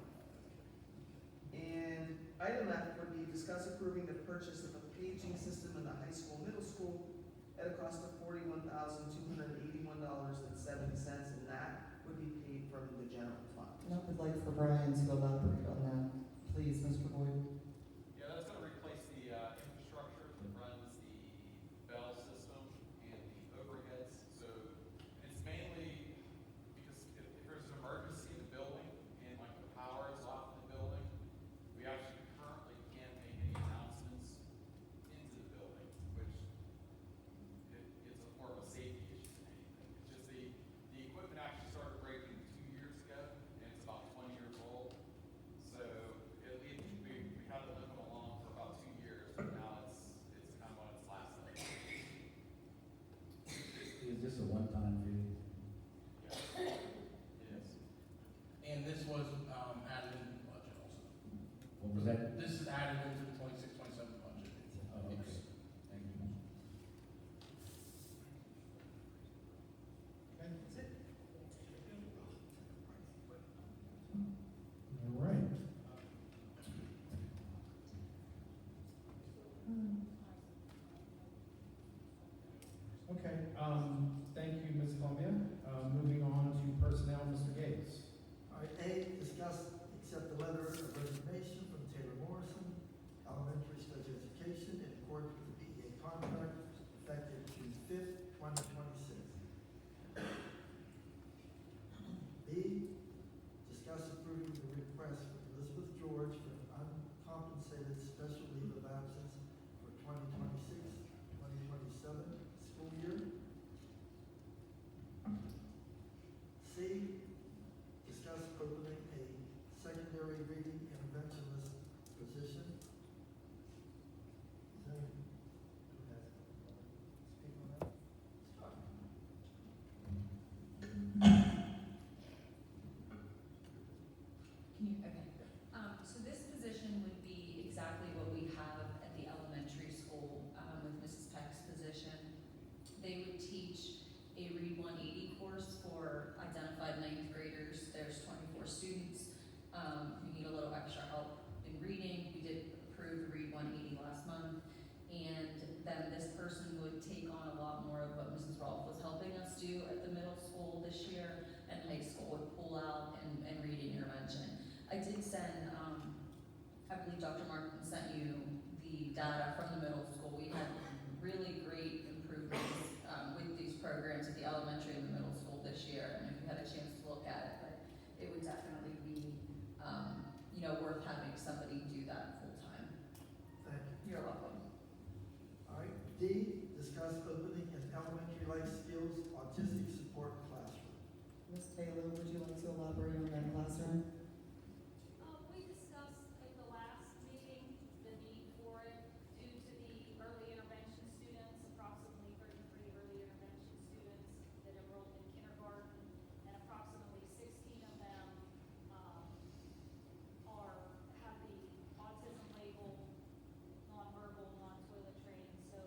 And item F would be discuss approving the purchase of a paging system in the high school, middle school at a cost of $41,281.70, and that would be paid from the general fund. And I would like for Brian to elaborate on that, please, Mr. Boyd. Yeah, that's gonna replace the infrastructure that runs the bell system and the overheads. So it's mainly because if there's an emergency in the building and like the power is off in the building, we actually currently can't make any announcements into the building, which it's a more of a safety issue than anything. It's just the equipment actually started breaking 2 years ago and it's about 20 years old. So we had to limp them along for about 2 years, but now it's kind of on its last leg. Is this a one-time fee? Yeah, it is. And this was added into the budget also. What was that? This is added into the 26-27 budget. Oh, okay. Yes. Thank you. That's it. All right. Okay, thank you, Ms. Columbia. Moving on to personnel, Mr. Gates. All right, A, discuss, accept the letter of resignation from Taylor Morrison, elementary special education, in accordance with the BEA contract, effective June 5th, 2026. B, discuss approving the request from Elizabeth George for an uncompensated special leave of absence for 2026-2027 school year. data from the middle school. We had really great improvements with these programs at the elementary and the middle school this year. And if you had a chance to look at it, but it would definitely be, worth having somebody do that full time. Thank you. You're welcome. All right, D, discuss opening an elementary life skills autistic support classroom. Ms. Taylor, would you like to elaborate on that classroom? We discussed at the last meeting the need for it due to the early intervention students, approximately 33 early intervention students that enrolled in kindergarten, and approximately 16 of them have the autism label, nonverbal, non-toilet trained. So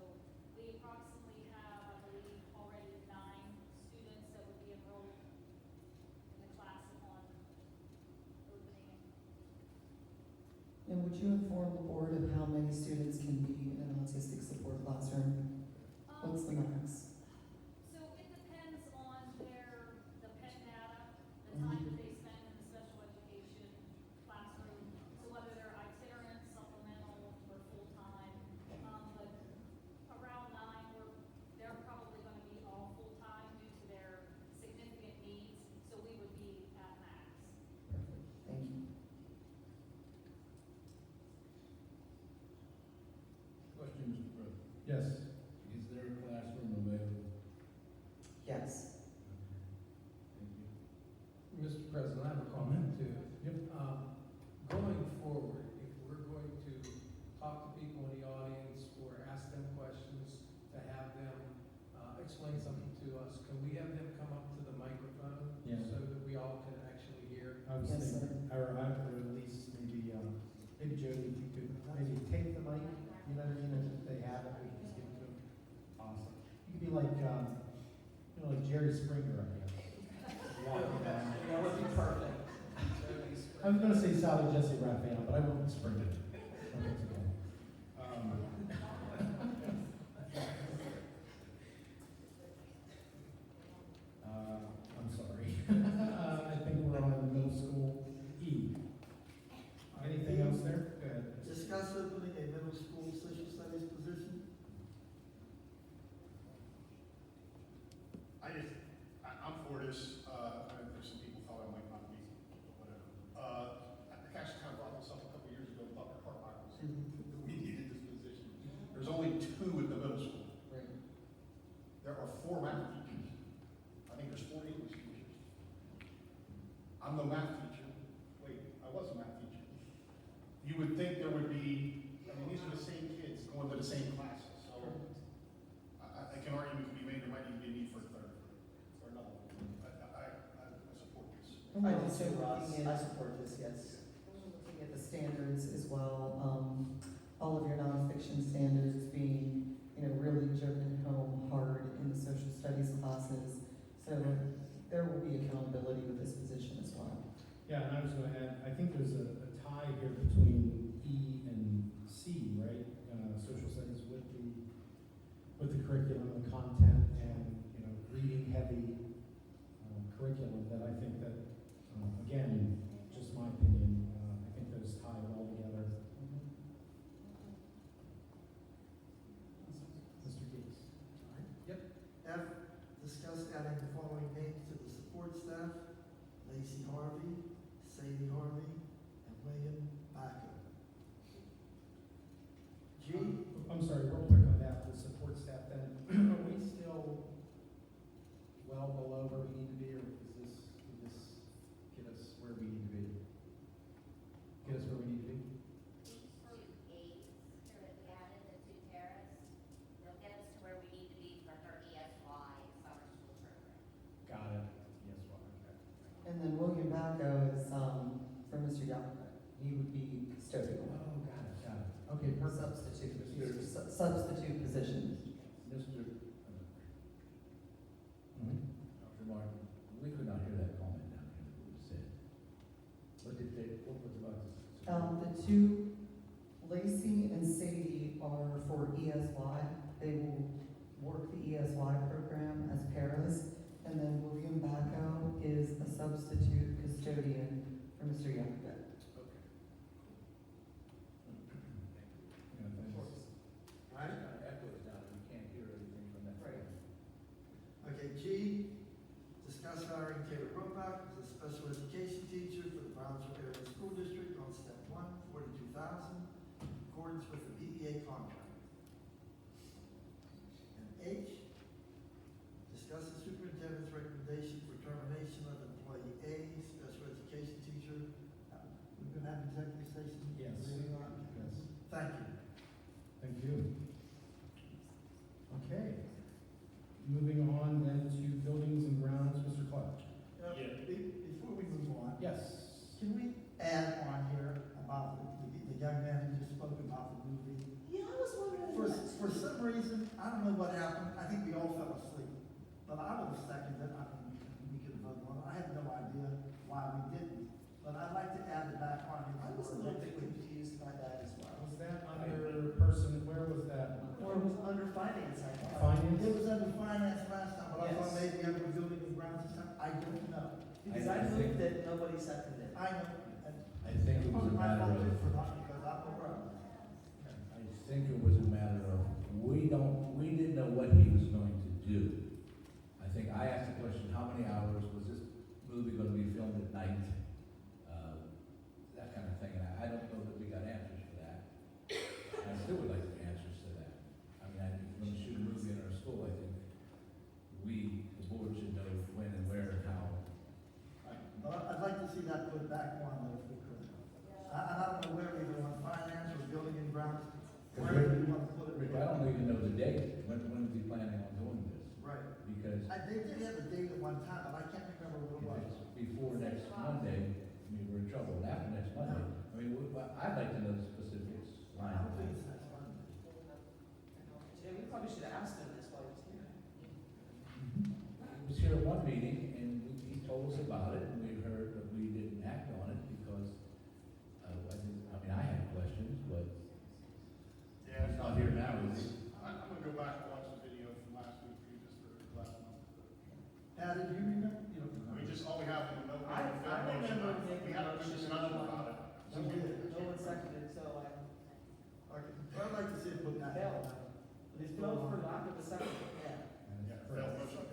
we approximately have, I believe, already 9 students that would be enrolled in the class upon opening. And would you inform the board of how many students can be in an autistic support classroom? What's the max? So it depends on the PET data, the time that they spend in the special education classroom. So whether they're itinerant, supplemental, or full-time. But around 9, they're probably going to be all full-time due to their significant needs. So we would be at max. Perfect, thank you. Question, Mr. President. Yes. Is there a classroom available? Yes. Thank you. Mr. President, I have a comment too. Yep. Going forward, if we're going to talk to people in the audience or ask them questions, to have them explain something to us, can we have them come up to the microphone? Yeah. So that we all can actually hear? I was Yes, thinking, or at least maybe Jody, if you could maybe take the mic, if they have it, we can just give it to them. Awesome. You could be like, like Jerry Springer, I guess. Walking down. That would be perfect. I was gonna say Sally Jesse Raphael, but I won't spring it. Okay, it's okay. I'm sorry. I think we're on middle school E. Anything else there? Go ahead. Discuss opening a middle school social studies position. I'm for this, there's some people thought I might not be, whatever. I actually kind of brought this up a couple years ago with Dr. Carmichael, that we needed this position. There's only 2 at the middle school. Right. There are 4 math teachers. I think there's 4 English teachers. I'm the math teacher. Wait, I was a math teacher. You would think there would be, these are the same kids going to the same classes, so I think an argument could be made, there might even be a need for a third, or another one. I support this. And I we're do also too, Ross. looking I at, support this, yes. looking at the standards as well. All of your nonfiction standards being, really driven home hard in the social studies classes. So there will be accountability with this position as well. Yeah, and I was gonna add, I think there's a tie here between E and C, right? Social studies with the curriculum, the content, and, reading heavy curriculum that I think that, again, just my opinion, I think those tie well together. Mr. Gates. F, discuss adding the following names to the support staff: Lacey Harvey, Sadie Harvey, and William Backo. G, I'm sorry, real quick on that, the support staff then, are we still well below where we need to be, or will this get us where we need to be? Get us where we need to be? These 2 aides that we added, the 2 paras, they'll get us to where we need to be for her ESY summer school program. Got it. Yes, well, okay. And then William Backo is, for Mr. Yapka. He would be custodial. Oh, got it, got it. Okay, perfect. Substitute position. Mr. Dr. Martin, we could not hear that comment down here that was said. What was about this? The 2, Lacey and Sadie are for ESY. They will work the ESY program as paras. And then William Backo is a substitute custodian for Mr. Yapka. Okay. Yeah, thanks. reason, I don't know what happened, I think we all fell asleep. But I would have seconded it, I mean, we could have voted on it, I have no idea why we didn't. But I'd like to add it back on. I was a little bit confused by that as well. Was that under person, where was that? Or it was under finance, I thought. Finance? It was under finance last time, but I thought Yes. maybe under building and grounds this time, I don't know. Because I I think- moved it, nobody seconded it. I know. I think it was a My matter fault too of, for not, because I'm around. I think it was a matter of, we didn't know what he was going to do. I think I asked the question, how many hours was this movie gonna be filmed at night? That kind of thing, and I don't know that we got answers for that. And I still would like the answers to that. I mean, if we're gonna shoot a movie in our school, I think we, the board, should know when and where and how. But I'd like to see that put back on though, if we could. I don't know where, either on finance or building and grounds, wherever you want to put it. Rick, I don't even know the date, when is he planning on doing this? Right. Because They did have a date at one time, but I can't remember what it if was. it's before next Monday, I mean, we're in trouble. And after next Monday, I mean, I'd like to know the specifics. I don't think it's next one. Yeah, we probably should have asked him this while he was here. He was here at one meeting, and he told us about it, and we heard that we didn't act on it because, I had questions, but Yeah, he's not here now, is he? I'm gonna go back and watch the video from last week for you, just for last month. Now, did you remember, I mean, just all we have is no. I remember We making had a a motion, discussion about it. We did. no one seconded, so Okay, well, I'd like to see it put back Failed. on. it failed for lack of a second, yeah. Yeah, failed motion.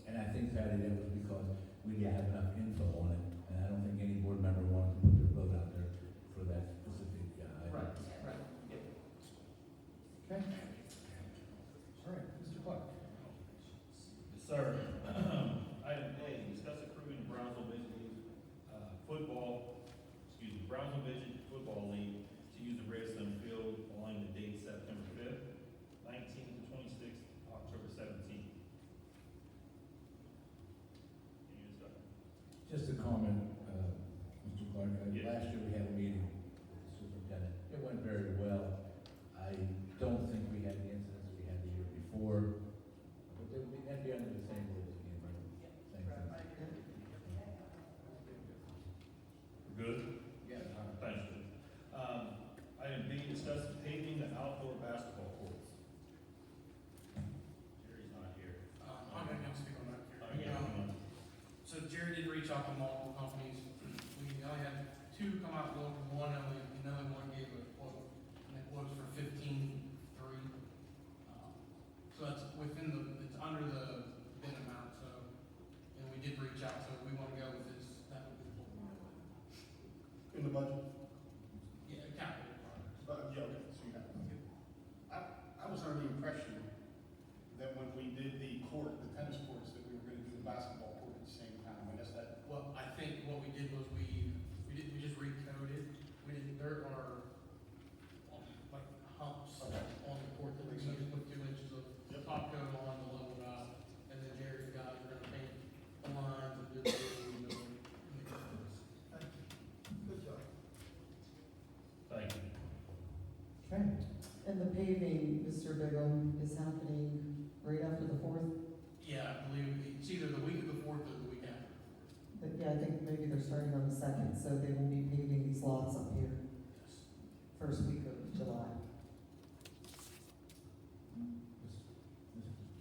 And I think, Patty, that was because we didn't have enough info on it, and I don't think any board member wanted to put their vote out there for that specific, item. Right, right. Yep. Okay. All right, Mr. Clark. Sir, item A, discuss approving Brownsville Vision Brownsville Vision Football League to use the Redstone Field on the date September 5th, 19th to 26th, October 17th. Any discussion? Just a comment, Mr. Clark, Yeah. last year we had a meeting with the superintendent, it went very well. I don't think we had the incidents we had the year before, but that'd be under the same rules again, right? Same thing. Good? Yeah. Thank you. Item B, discuss paving the outdoor basketball courts. Jerry's not here. I'm going to speak on that. Yeah. So Jerry did reach out to multiple companies. We only had two come out with one, and another one gave a quote, and the quote's for $15,300. So that's it's under the bid amount, so, and we did reach out, so if we want to go with this, that would be what we want to do. In the budget? Yeah, capital. Yeah, okay, so you have. I was under the impression that when we did the tennis courts, that we were gonna do the basketball court at the same time. I guess that, Well, I think what we did was we just recoded. There are like humps Okay. on the court that we need to put 2 inches of top coat on to level it out. And then Jerry's guys are gonna paint the lines and do the curves. Thank you. Good job. Thank you. Okay. And the paving, Mr. Bigham, is happening right after the 4th? Yeah, I believe it's either the week of the 4th or the week after. But yeah, I think maybe they're starting on the 2nd, so they will be paving these lots up here first week of July.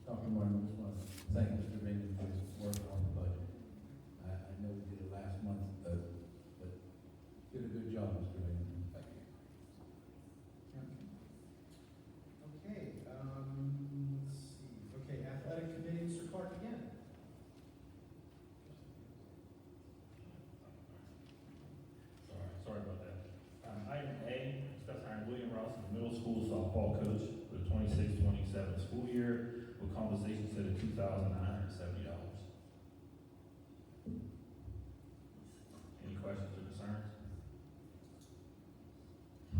Dr. Martin, I just want to thank Mr. Raymond for his work on the budget. I know we did it last month, but did a good job, Mr. Raymond. Thank you. Okay, let's see. Okay, athletic committee, Mr. Clark again. Sorry about that. Item A, discuss hiring William Ross as middle school softball coach for the 26-27 school year with compensation set at $2,970. Any questions or concerns?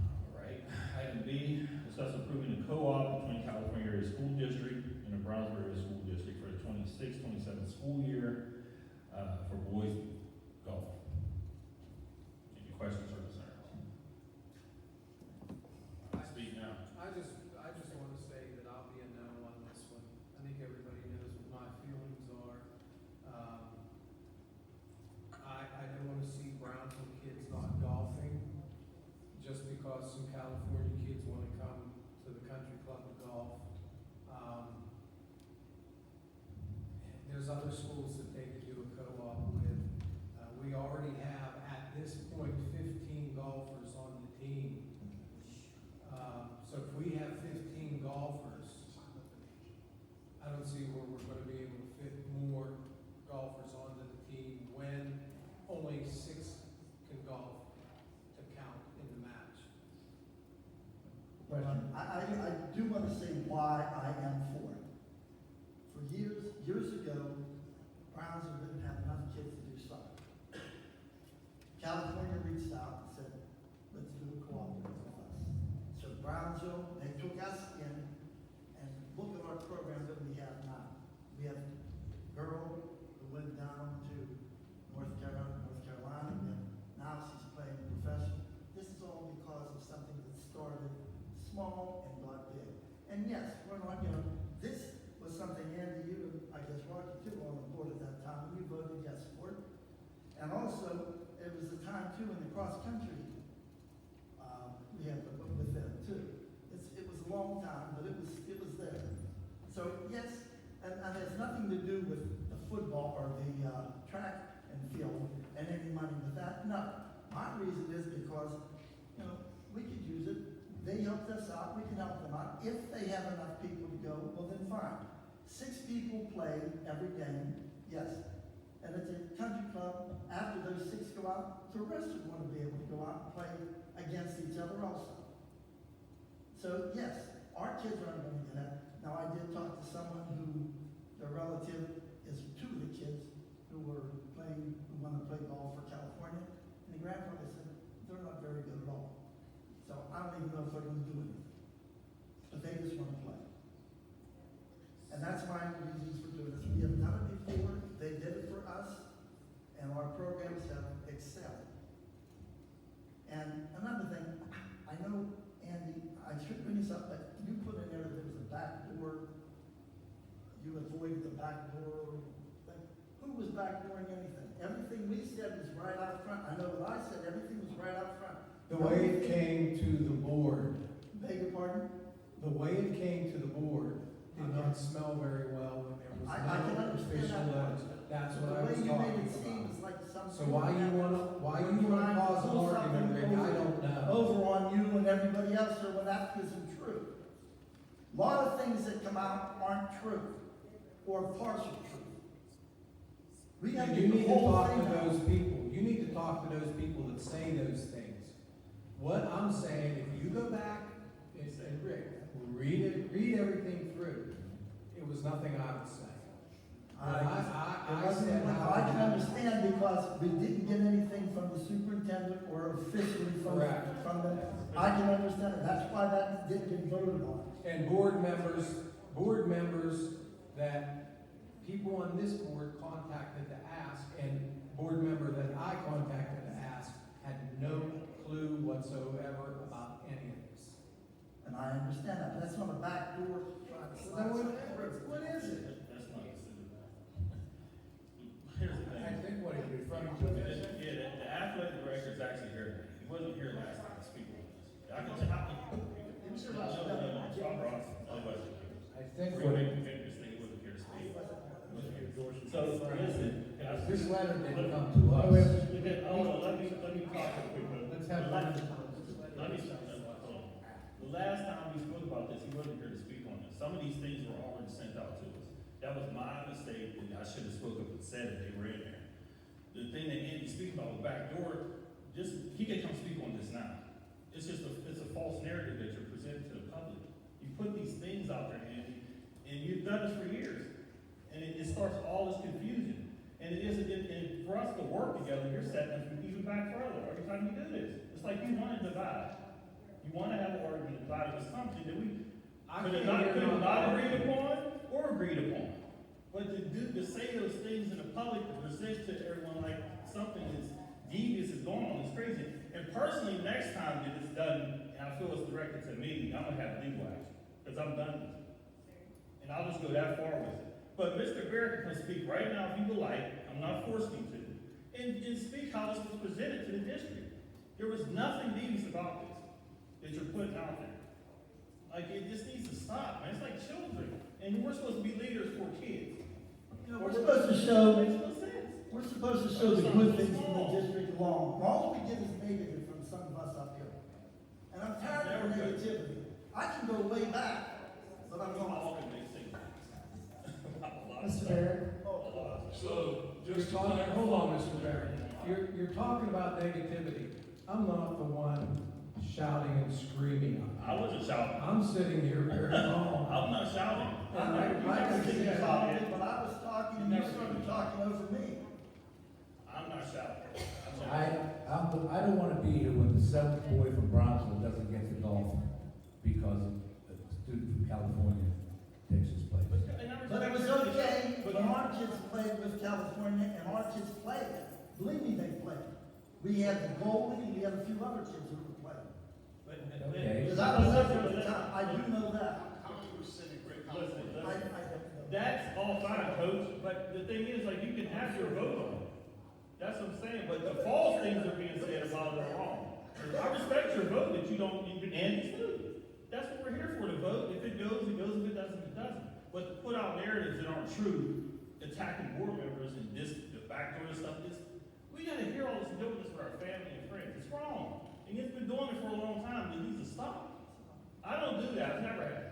All right. Item B, discuss approving the co-op between California Area School District and the Brownsville Area School District for the 26-27 school year for boys golf. Any questions or concerns? Speak now. I just I do want to say why I am for it. For years ago, Brownsville didn't have enough kids to do soccer. California reached out and said, let's do a cooperative with us. So Brownsville, they took us in, and look at our program that we have now. We have a girl who went down to North Carolina, and now she's playing professional. This is all because of something that started small and got big. And yes, we're not, this was something, Andy, you and I guess Rocky too were on the board at that time, and you voted yes for it. And also, it was a time too in the cross-country, we had to look with them too. It was a long time, but it was there. So yes, and it has nothing to do with the football or the track and field and any money with that. No, my reason is because, we could use it. They helped us out, we can help them out. If they have enough people to go, well then fine. 6 people play every game, yes. And at the country club, after those 6 go out, the rest would want to be able to go out and play against each other also. So yes, our kids aren't going to get that. Now I did talk to someone who, their relative is 2 of the kids who want to play ball for California. And the grandfather said, they're not very good at all. So I don't even know if they're going to do anything. But they just want to play. And that's my reasons for doing this. We have done it before. They did it for us. And our programs have excelled. And another thing, I know, Andy, I should bring this up, but you put in there that there was a back door. You avoided the back door thing. Who was backdooring anything? Everything we said was right out front. I know what I said, everything was right out front. The way it came to the board, Beg your pardon? the way it came to the board did not smell very well when there was I can no understand official that. letters. That's what I was The way you made it talking seem about. was like something. So why you wanna cause an argument, Rick, I don't know. Over on you and everybody else, or when that isn't true. A lot of things that come out aren't true, or partial truth. We have to You get need the to whole talk thing to out. those people, you need to talk to those people that say those things. What I'm saying, if you go back and say, Rick, read everything through, it was nothing I would say. I said how I can understand because we didn't get anything from the superintendent or officially from Correct. the, I can understand it. That's why that didn't get voted on. And board members that people on this board contacted to ask, and board member that I contacted to ask, had no clue whatsoever about any of this. And I understand that, but that's not a back door trying to So slide then something. what is it? That's not considered that. Here's the thing. I think what you're referring to is. Yeah, the athletic director is actually here today. He wasn't here last time to speak on this. I can tell. No, stop, Ross. No, it wasn't. I think We're what, gonna make this thing, he wasn't here to speak. So, listen, can I? this letter didn't come to us. Let me talk real quick. Let's have one. Let me, hold on. The last time we spoke about this, he wasn't here to speak on this. Some of these things were already sent out to us. That was my mistake, and I should have spoke up and said it, they were in there. The thing that Andy's speaking about, the back door, he can come speak on this now. It's just it's a false narrative that you're presenting to the public. You put these things out there, Andy, and you've done this for years. And it starts all this confusion. And it isn't, and for us to work together, you're setting us even back further every time you do this. It's like you want to divide. You want to have an argument about something that we could have not agreed upon or agreed upon. But to say those things in the public, to present to everyone like something that's devious is going on, is crazy. And personally, next time that it's done, and I feel it's directed to me, I'm going to have legal action. Because I'm done with it. And I'll just go that far with it. But Mr. Barrett can speak right now if he would like. I'm not forcing him to. And speak how this was presented to the district. There was nothing devious about this that you're putting out there. Like, it just needs to stop, man. It's like children. And we're supposed to be leaders for kids. We're supposed to show, It makes no sense. we're supposed to show the good things from the district along. All we get is negative from some of us up here. And I'm tired of the negativity. I can go way back, but I'm going All off. can make sense. Mr. Barrett? So, just talking, hold on, Mr. Barrett. You're talking about negativity. I'm not the one shouting and screaming. I wasn't shouting. I'm sitting here very calm. I'm not shouting. I was seen sitting me talking, shouting. but I was talking, and you started talking over me. I'm not shouting. I don't wanna be here when the seventh boy from Brownsville doesn't get to golf because a student from California takes his place. But it was okay when our kids played with California, and our kids played. Believe me, they played. We had the goalie, and we had a few other kids who were playing. Okay. Because I was there at the time, I do know that. How many were sitting great Listen, California? I don't know. That's all fine, coach, but the thing is, like, you can have your vote on it. That's what I'm saying, but the false things are being said about it are wrong. I respect your vote that you don't, and Andy's too. That's what we're here for, to vote. If it goes, it goes. If it doesn't, it doesn't. But to put out narratives that aren't true, attacking board members and the backdoor stuff, we gotta hear all this and deal with this for our family and friends. It's wrong. And it's been doing it for a long time. It needs to stop. I don't do that. I've never had.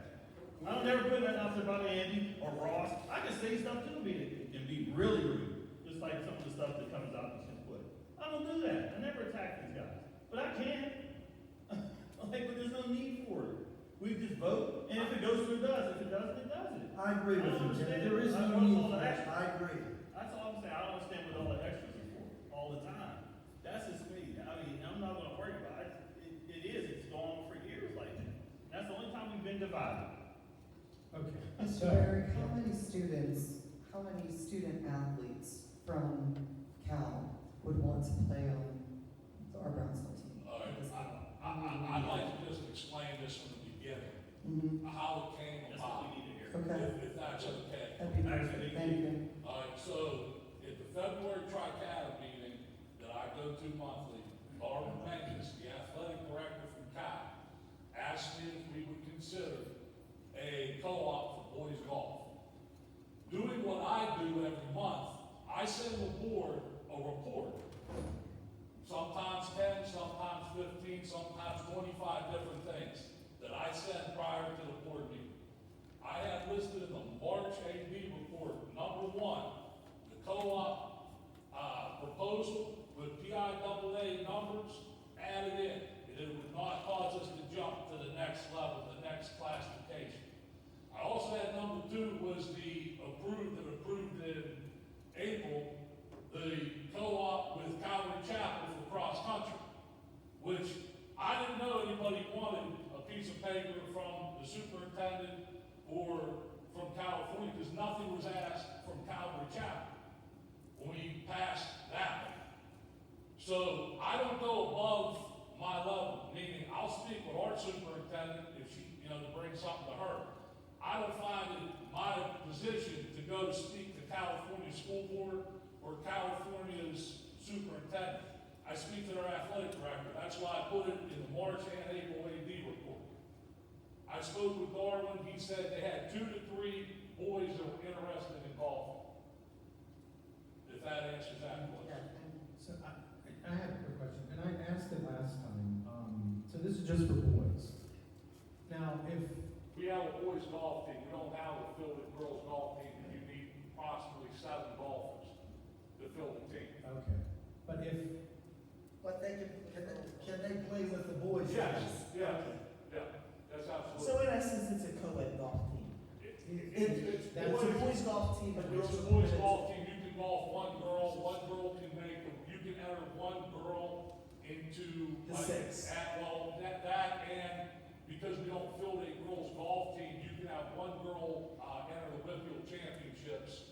I don't never put that out there about Andy or Ross. I can say stuff to them and be really rude. Just like some of the stuff that comes out that's just put. I don't do that. I never attack these guys. But I can. Like, but there's no need for it. We just vote, and if it goes through, it does. If it doesn't, it doesn't. I agree with I don't you, Jimmy. understand There it. is I no want need all for the that. extra. I agree. That's all I'm saying. I don't understand what all the extras are for all the time. That's just me. I mean, I'm not gonna worry about it. It is. It's gone on for years like that. That's the only time we've been divided. Okay. Mr. Barry, how many student athletes from Cal would want to play on our Brownsville team? All right, I'd like to just explain this from the beginning, Mm-hmm. how it came That's what about, we need to hear. Okay, if that's okay. that'd be perfect, thank you. All right, so at the February Tri-Cata meeting that I go to monthly, Laura Menges, the athletic director from Cal, asked me if we would consider a co-op for boys golf. Doing what I do every month, I send the board a report. Sometimes 10, sometimes 15, sometimes 25 different things that I send prior to the board meeting. I have listed in the March AD report, number 1, the co-op proposal with PIAA numbers added in. It would not cause us to jump to the next level, the next classification. I also had number 2 was the approved in April, the co-op with Calvary Chapel for cross country, which I didn't know anybody wanted a piece of paper from the superintendent or from California, because nothing was asked from Calvary Chapel when we passed that one. So I don't go above my level, meaning I'll speak with our superintendent if she, to bring something to her. I don't find it my position to go speak to California School Board or California's superintendent. I speak to their athletic director. That's why I put it in the March and April AD report. I spoke with Darwin. He said they had 2 to 3 boys that were interested in golf. If that answers that question. So I have a quick question, and I asked it last time. So this is just for boys. Now, if We have a boys golf team. We don't have a fielded girls golf team. You need approximately 7 golfers to fill the team. okay, but if But can they play with the boys? Yes, yeah, that's absolutely. So in essence, it's a co-ed golf team. It's That's a boys golf team, but girls It's a are boys permitted. golf team. You can golf one girl can make, you can enter one girl into. The like, 6. That and because we don't field a girls golf team, you can have one girl, enter the Whitfield Championships,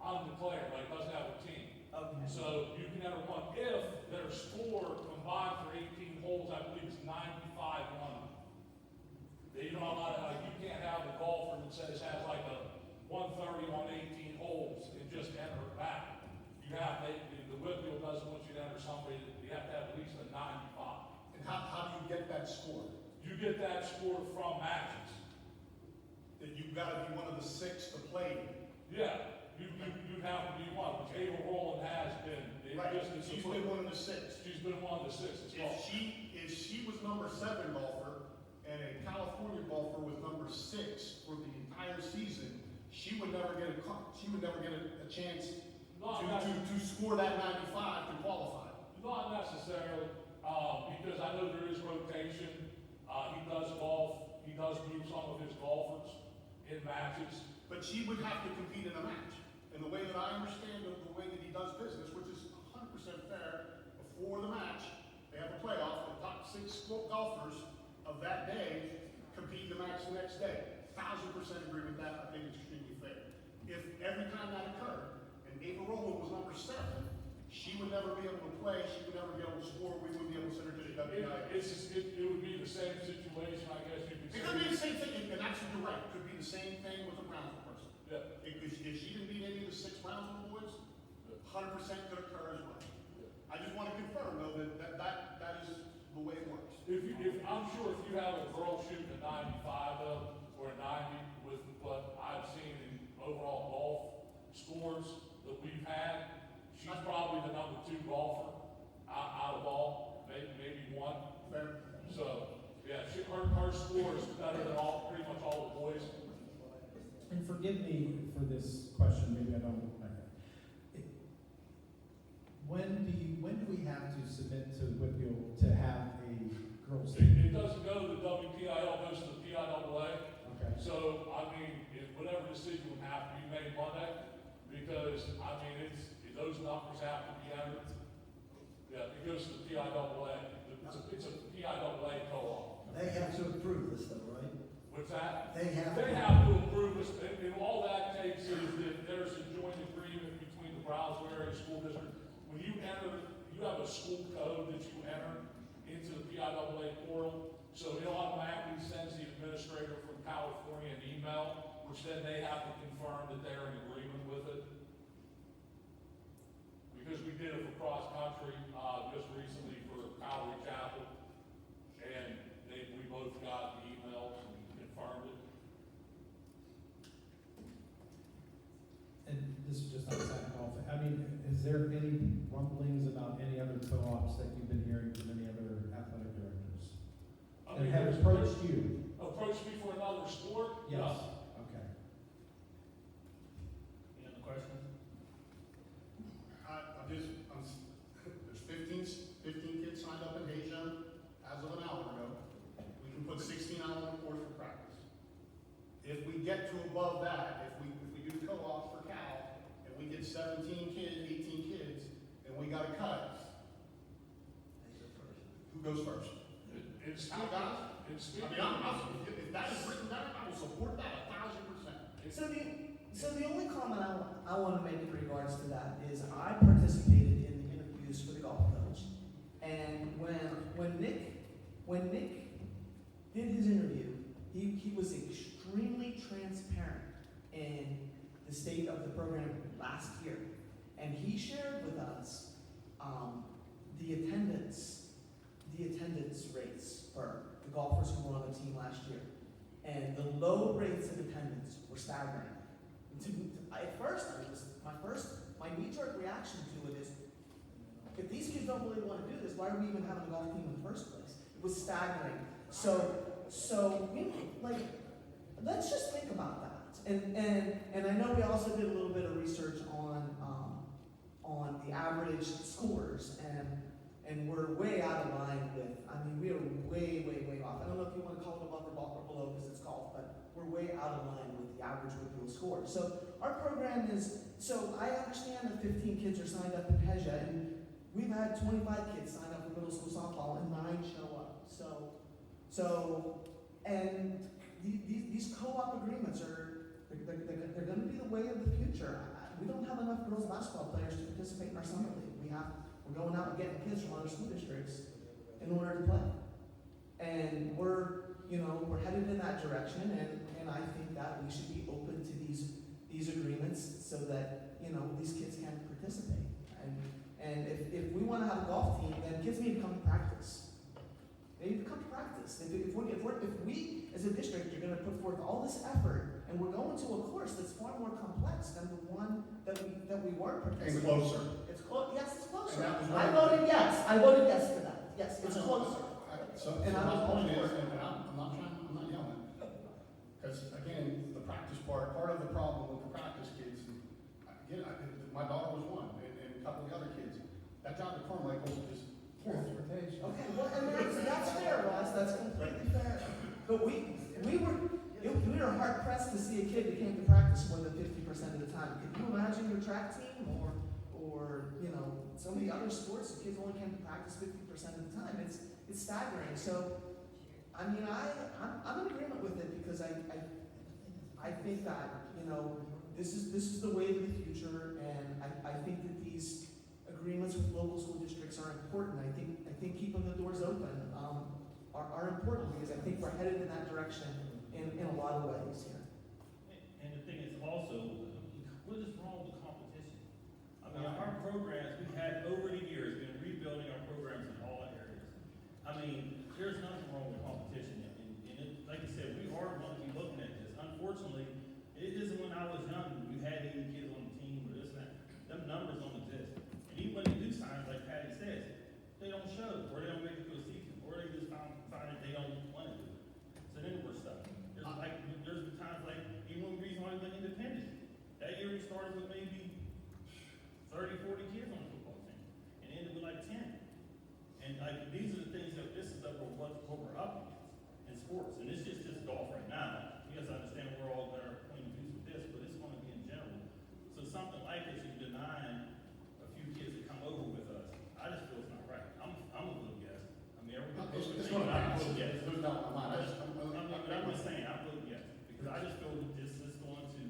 undeclared, like doesn't have a team. Okay. So you can enter one if their score combined for 18 holes, I believe is 95 under. You know, you can't have a golfer that says has like a 130 on 18 holes and just enter it back. You have, the Whitfield doesn't want you to enter somebody, you have to have at least a 95. And how do you get that score? You get that score from matches. That you've gotta be one of the 6 to play. Yeah, you have to be one, which Ava Rowland has been. Right, she's been one of the 6. She's been one of the 6. It's called. If she was number 7 golfer, and a California golfer was number 6 for the entire season, she would never get a chance to score that 95 to qualify. Not necessarily. because I know there is rotation. He does golf, he does move some of his golfers in matches. But she would have to compete in a match. And the way that I understand the way that he does business, which is 100% fair, before the match, they have a playoff, the top 6 golfers of that day compete in the match the next day. 1000% agree with that. I think it's extremely fair. If every time that occurred, and Ava Rowland was number 7, she would never be able to play, she would never be able to score, we wouldn't be able to send her to the WIA. It would be the same situation, I guess you could say. It could be the same thing, and actually you're right, it could be the same thing with a Brownsville person. Yeah. If she didn't beat any of the 6 Brownsville boys, 100% could occur as well. I just want to confirm though that is the way it works. I'm sure if you have a girl shooting a 95 though, or a 90 with what I've seen in overall golf scores that we've had, she's probably the number 2 golfer out of all, maybe 1. Fair. So, yeah, her score is better than pretty much all the boys. And forgive me for this question, maybe I don't. When do we have to submit to Whitfield to have a girls' team? It doesn't go to the WPIL, it goes to the PIAA. Okay. So, I mean, whatever decision would have to be made Monday, because, I mean, those numbers have to be entered. Yeah, it goes to the PIAA. It's a PIAA co-op. They have to approve this though, right? What's that? They have They to. have to approve this, and all that takes is that there's a joint agreement between the Brownsville Area School District. When you have a school code that you enter into the PIAA portal, so it automatically sends the administrator from California an email, which then they have to confirm that they're in agreement with it. Because we did it for cross-country, just recently for Calvary Chapel, and we both got the emails and confirmed it. And this is just outside golf. I mean, is there any rumblings about any other co-ops that you've been hearing from any other athletic directors I that mean, have approached you? Approached me for another sport? Yes. No. Okay. Any other questions? There's 15 kids signed up in Asia as of an hour ago. We can put 16 out on the course for practice. If we get to above that, if we do co-op for Cal, and we get 17 kids, 18 kids, and we got a cut, who goes first? It's Cal guys? speaking. I mean, if that is written down, I will support that 1000%. So the only comment I want to make in regards to that is I participated in the interviews for the golf coach, and when Nick did his interview, he was extremely transparent in the state of the program last year, and he shared with us the attendance rates for the golfers who were on the team last year, and the low rates of attendance were staggering. At first, my knee-jerk reaction to it is, if these kids don't really want to do this, why are we even having a golf team in the first place? It was staggering. So let's just think about that. And I know we also did a little bit of research on the average scores, and we're way out of line with. I mean, we are way off. I don't know if you want to call it above or below because it's golf, but we're way out of line with the average Whitfield score. So our program is. So I understand that 15 kids are signed up in Hezja, and we've had 25 kids sign up for middle school softball, and 9 show up. And these co-op agreements they're going to be the way of the future. We don't have enough girls basketball players to participate in our summer league. We're going out and getting kids from other school districts in order to play. And we're headed in that direction, and I think that we should be open to these agreements so that, these kids can participate. And if we want to have a golf team, then kids need to come to practice. They need to come to practice. If we as a district are going to put forth all this effort, and we're going to a course that's far more complex than the one that we were participating. And closer. It's close. Yes, it's closer. And that was I voted yes. I voted yes to that. Yes, it's closer. So And my I'm point all is, for it. and I'm not yelling, because again, the practice part of the problem with the practice kids, again, my daughter was one, and a couple of the other kids, that job at Carmichael is horrible. Transportation. Okay, But we were hard pressed to see a kid that came to practice more than 50% of the time. Can you imagine your track team or some of the other sports, the kids only came to practice 50% of the time. It's staggering. So, I mean, I'm in agreement with it because I think that, this is the way of the future, and I think that these agreements with local school districts are important. I think keeping the doors open are important because I think we're headed in that direction in a lot of ways here. And the thing is also, what is wrong with competition? I mean, our programs, we've had over the years, been rebuilding our programs in all areas. I mean, there's nothing wrong with competition. And it, like you said, we are going to be looking at this. Unfortunately, it isn't when I was young, you had 80 kids on the team or this and that. Them numbers don't exist. And even when they do signs, like Patty says, they don't show, or they don't make it to a season, or they just find that they don't want to do it. So then we're stuck. There's been times like, even one reason why we went independent. That year we started with maybe 30, 40 kids on the football team, and ended with like 10. And like, these are the things that, this is what we're up against in sports. And it's just golf right now. You guys understand we're all better point of views with this, but it's going to be in general. So something like this, you're denying a few kids to come over with us. I just feel it's not right. I'm a little guest. I mean, everybody. It's going to pass. I'm a guest. There's no doubt in my mind. I'm just saying, I'm a guest because I just feel that this is going to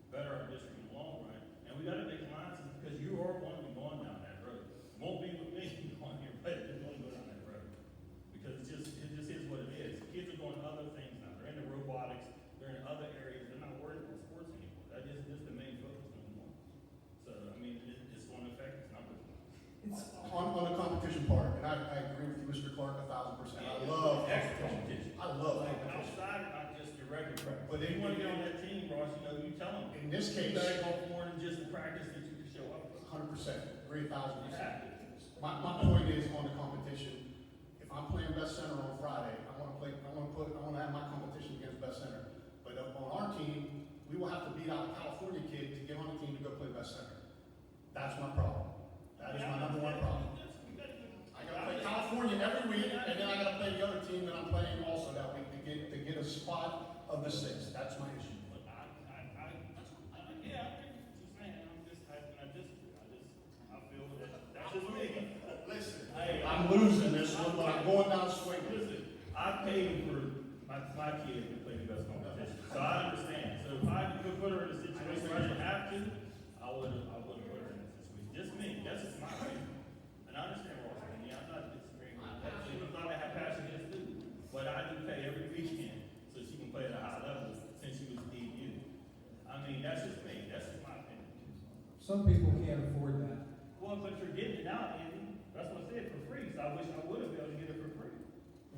better our district in the long run, and we got to make alliances because you are going to be going down that road. It won't be with me going here, but it's going to go down that road because it just is what it is. Kids are doing other things now. They're into robotics. They're in other areas. They're not worried about sports anymore. That is just the main focus anymore. So I mean, it's going to affect its numbers. On the competition part, and I agree with you, Mr. Clark, 1,000%. I love competition. I love Like competition. outside, not just your regular. But If you want to get on that team, Ross, you tell them. In this You case, better go for more than just the practice that you can show up with. 100%, agree 1,000%. Exactly. My point is on the competition. If I'm playing best center on Friday, I want to have my competition against best center. But on our team, we will have to beat out a California kid to get on the team to go play best center. That's my problem. That is my number one problem. I got to play California every week, and then I got to play the other team that I'm playing also that week to get a spot of the 6. That's my issue. But I agree with what you're saying. I feel that's just me. Listen, Hey, I'm losing this one, but I'm going down swinging. Listen, I paid for my kid to play the best competition, so I understand. So if I could put her in a situation where I didn't have to, I wouldn't put her in that situation. Just me. That's just my opinion. And I understand what I'm saying. I'm not disagreeing with that. She was not have passion against too, but I do pay every weekend so she can play at a high level since she was DU. I mean, that's just me. That's just my opinion. Some people can't afford that. Well, but you're getting it out, Andy. That's what I said, for free. So I wish I would have been able to get it for free.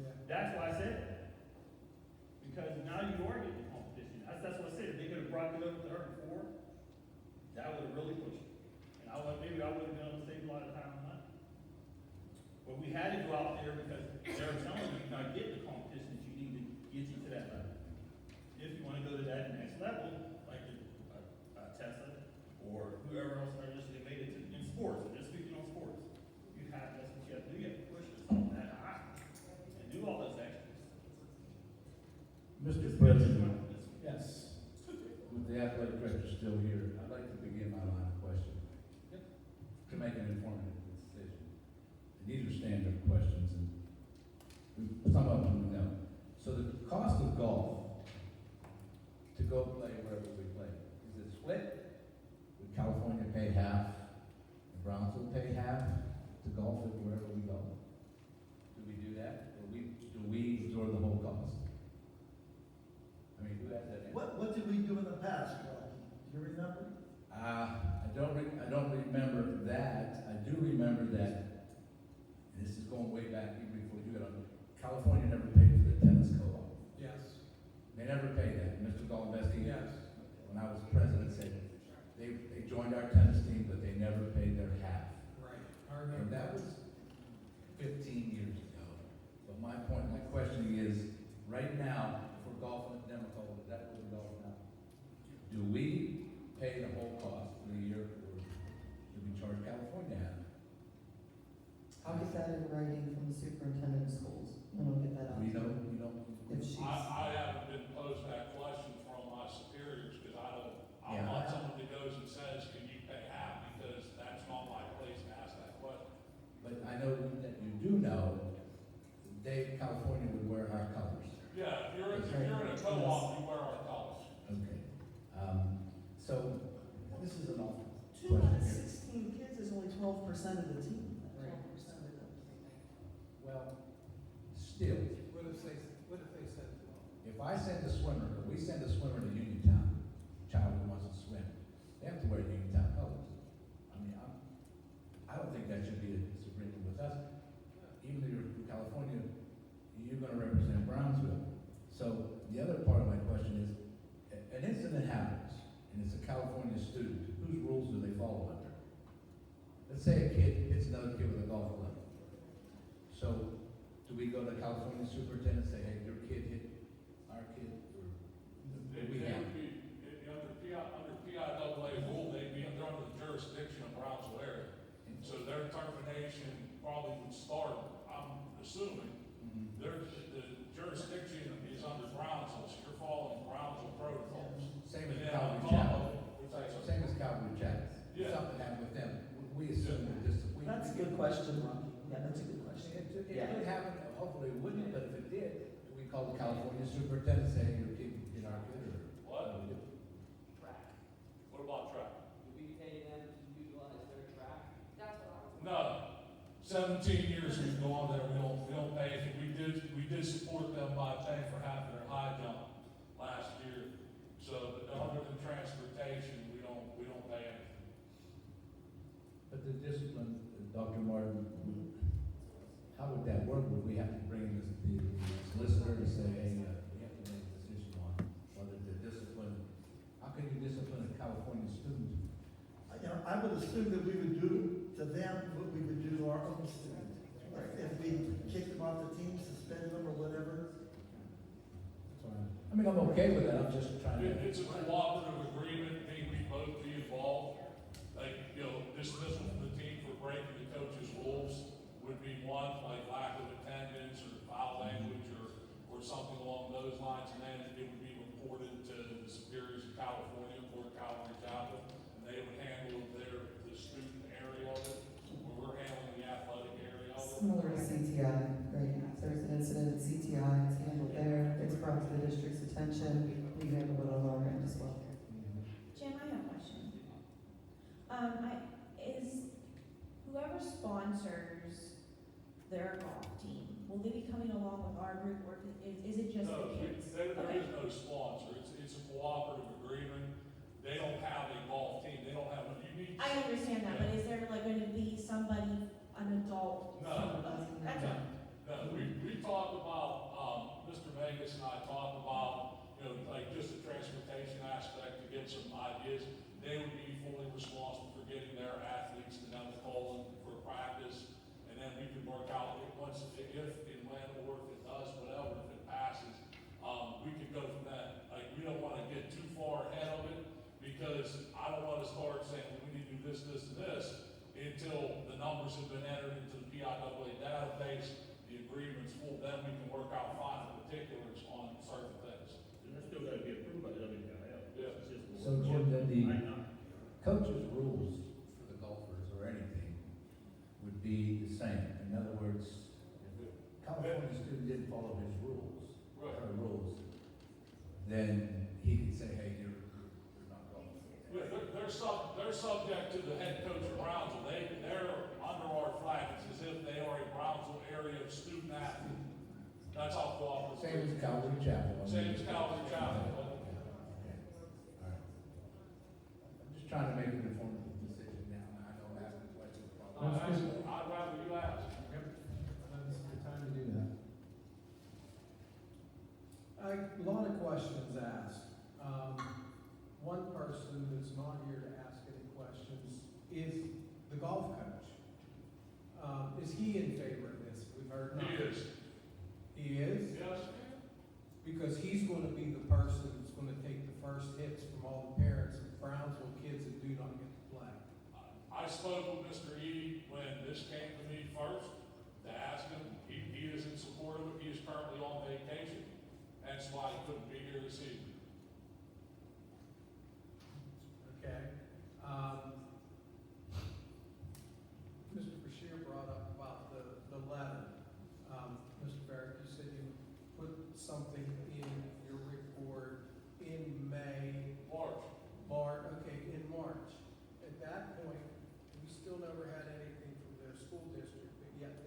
Yeah. That's why I said that. Because now you are getting competition. That's what I said. If they could have brought it over to her before, that would have really pushed it. And maybe I would have been able to save a lot of time and money. But we had to go out there because they were telling you you're not getting the competition that you need to get you to that level. If you want to go to that next level, like Tessa or whoever else initially made it to in sports, and just speaking on sports, that's what you have to do. You have to push yourself that high and do all those extras. Mr. President, Yes. with the athletic director still here, I'd like to begin my line of questioning to make an informative decision. And these are standard questions, and some of them we know. So the cost of golf to go play wherever we play, is it split? Would California pay half, and Brownsville pay half to golf it wherever we go? Do we do that, or do we absorb the whole cost? I mean, who has that answer? What did we do in the past, Rocky? Do you remember? I don't remember that. I do remember that, and this is going way back even before you got on, California never paid for the tennis co-op. Yes. They never paid that. Mr. Golombesky, Yes. when I was president, said they joined our tennis team, but they never paid their half. Right. I And remember. that was 15 years ago. But my questioning is, right now, if we're golfing at Demicole, is that what we're golfing now? Do we pay the whole cost for the year, or do we charge California half? I'll get that in writing from the superintendent of schools, and I'll get that out. We don't, if she's. I haven't been posed that question from my superiors, because I'm Yeah. not someone that goes and says, can you pay half, because that's not my place to ask that question. But I know that you do know, California would wear our colors. Yeah, if you're in a co-op, you wear our colors. Okay. So, this is an awful Two out of question here. 16 kids is only 12% of the team. 12% of the. Well, still, What if they said 12? if I send a swimmer, or we send a swimmer to Uniontown, child who wants to swim, they have to wear Uniontown colors. I mean, I don't think that should be a disagreement with us. Even though you're from California, you're gonna represent Brownsville. So, the other part of my question is, an incident happens, and it's a California student, whose rules do they follow under? Let's say a kid hits another kid with a golf club. So, do we go to California superintendent and say, hey, your kid hit our kid, or do They we have? would be, under PIAA rule, they'd be under the jurisdiction of Brownsville area. So their termination probably would start, I'm assuming, the jurisdiction is under Brownsville, so you're following Brownsville protocols. Same And as then on Calvary top Chapel. of it, Same as Calvary Chapel. If Yeah. something happened with them, we assume that this. That's a good question, Ron. Yeah, that's a good question. It Yeah. could happen, hopefully it wouldn't, but if it did, do we call the California superintendent saying your kid in our kid, or? What? do we do? Track. What about track? Do we pay them to utilize their track? That's what I was. No. 17 years we've gone there, we don't pay anything. We did support them by paying for half of their high jump last year. So, but other than transportation, we don't pay anything. But the discipline, Dr. Martin, how would that work? Would we have to bring in the solicitor to say, hey, we have to make a decision on whether to discipline? How can you discipline a California student? I would assume that we would do to them what we would do to our own students. If we kicked them off the team, suspended them or whatever. That's why I mean, I'm okay with that, I'm just trying to. It's a cooperative agreement, meaning we both be involved. Like, dismissal from the team for breaking the coach's rules would be one, like lack of attendance or foul language or something along those lines. And then it would be reported to the superiors of California or Calvary Chapel, and they would handle the student area of it, where we're handling the athletic area of it. Similar to CTI, right? If there's an incident at CTI, it's handled there, it's brought to the district's attention, we handle it on our end as well. Jim, I have a question. Is whoever sponsors their golf team, will they be coming along with our group, or is it just No, the kids? there Okay. is no sponsor. It's a cooperative agreement. They don't have a golf team. They don't have a unique. I understand that, but is there like going to be somebody, an adult? No. That's all. No, we talked about, Mr. Vegas and I talked about, like just the transportation aspect to get some ideas. They would be fully responsible for getting their athletes to Nemacolin for practice. And then we can work out once, if and when, or if it does, whatever, if it passes, we could go from that. Like, we don't want to get too far ahead of it, because I don't want to start saying, well, we need to do this, this, and this, until the numbers have been entered into the PIAA database, the agreement's full, then we can work out final particulars on certain things. And that's still gotta be approved by the WPIL. Yeah. It's just So Jim, then the right now. coach's rules for the golfers or anything would be the same. In other words, if a California student didn't follow his rules, Right. her rules, then he could say, hey, you're not golfing. Yeah, they're subject to the head coach of Brownsville. They're under our flag. It's as if they are a Brownsville area student athlete. That's how cooperative. Same as Calvary Chapel. I mean, Same as Calvary Chapel. Okay. All right. I'm just trying to make an informed decision now, and I know I'm asking questions. I'd rather you ask. Yep. That's the time to do that. A lot of questions asked. One person that's not here to ask any questions is the golf coach. Is he in favor of this? We've heard He nothing. is. He is? Yes. Because he's going to be the person that's going to take the first hits from all the parents of Brownsville kids that do not get to play. I spoke with Mr. E. when this came to me first to ask him. He is in support of it. He is currently on vacation. That's why he couldn't be here this evening. Okay. Mr. Bashir brought up about the letter. Mr. Barrett, you said you put something in your report in March, okay, in March. At that point, we still never had anything from the school district, but yet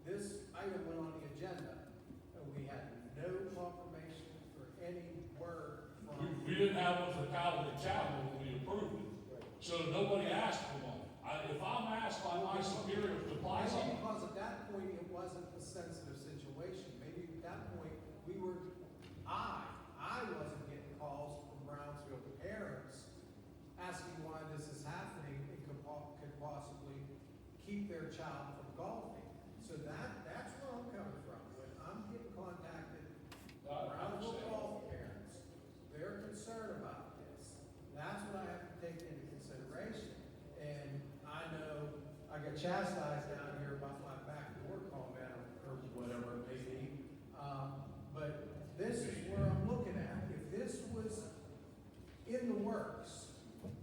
this item went on the agenda, and we had no confirmation or any word from. We didn't have one for Calvary Chapel when we approved it. So nobody asked for one. If I'm asked by my superior to buy Maybe something, because at that point, it wasn't a sensitive situation. Maybe at that point, I wasn't getting calls from Brownsville parents asking why this is happening and could possibly keep their child from golfing. So that's where I'm coming from. When I'm getting contacted, Brownsville golf parents, they're concerned about this. That's what I have to take into consideration. And I know I got chastised down here about my backdoor comment or whatever it may be. But this is where I'm looking at. If this was in the works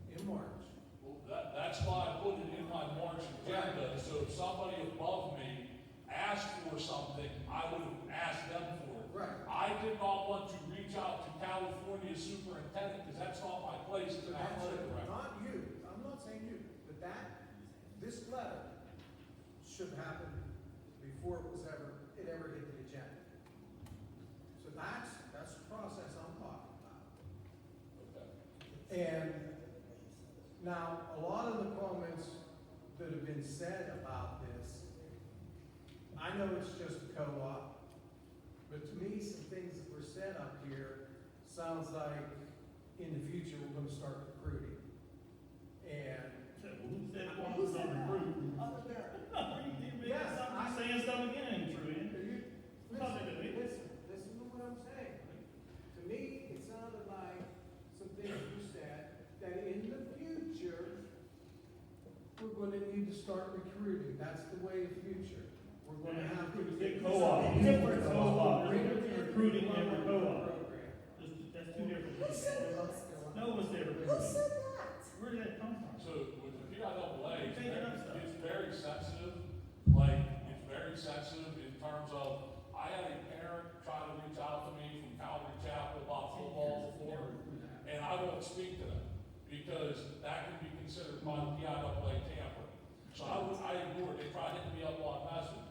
in March. well, that's why I put it in my March agenda. So if somebody above me asked for something, I would have asked them for it. Right. I did not want to reach out to California superintendent because that's not my place as an athletic director. Not you. I'm not saying you. But this letter should happen before it ever hit the agenda. So that's the process I'm talking about. Okay. And now, a lot of the comments that have been said about this, I know it's just a co-op, but to me, some things that were said up here sounds like in the future, we're gonna start recruiting. And Who said one was on the group? Yes, I'm saying something again, Trudy. Listen to what I'm saying. To me, it sounded like some things you said, that in the future, we're gonna need to start recruiting. That's the way of future. We're gonna have to. Co-op. Different co-op. Recruiting and the co-op. Program. That's two different things. No, it's different. Who said that? Where did that come from? So with the PIAA, Take it up, stuff. it's very sensitive. It's very sensitive in terms of, I had a parent try to reach out to me from Calvary Chapel about football before, and I won't speak to them because that can be considered by the PIAA tampering. So I ignored. They tried hitting me up on Messenger,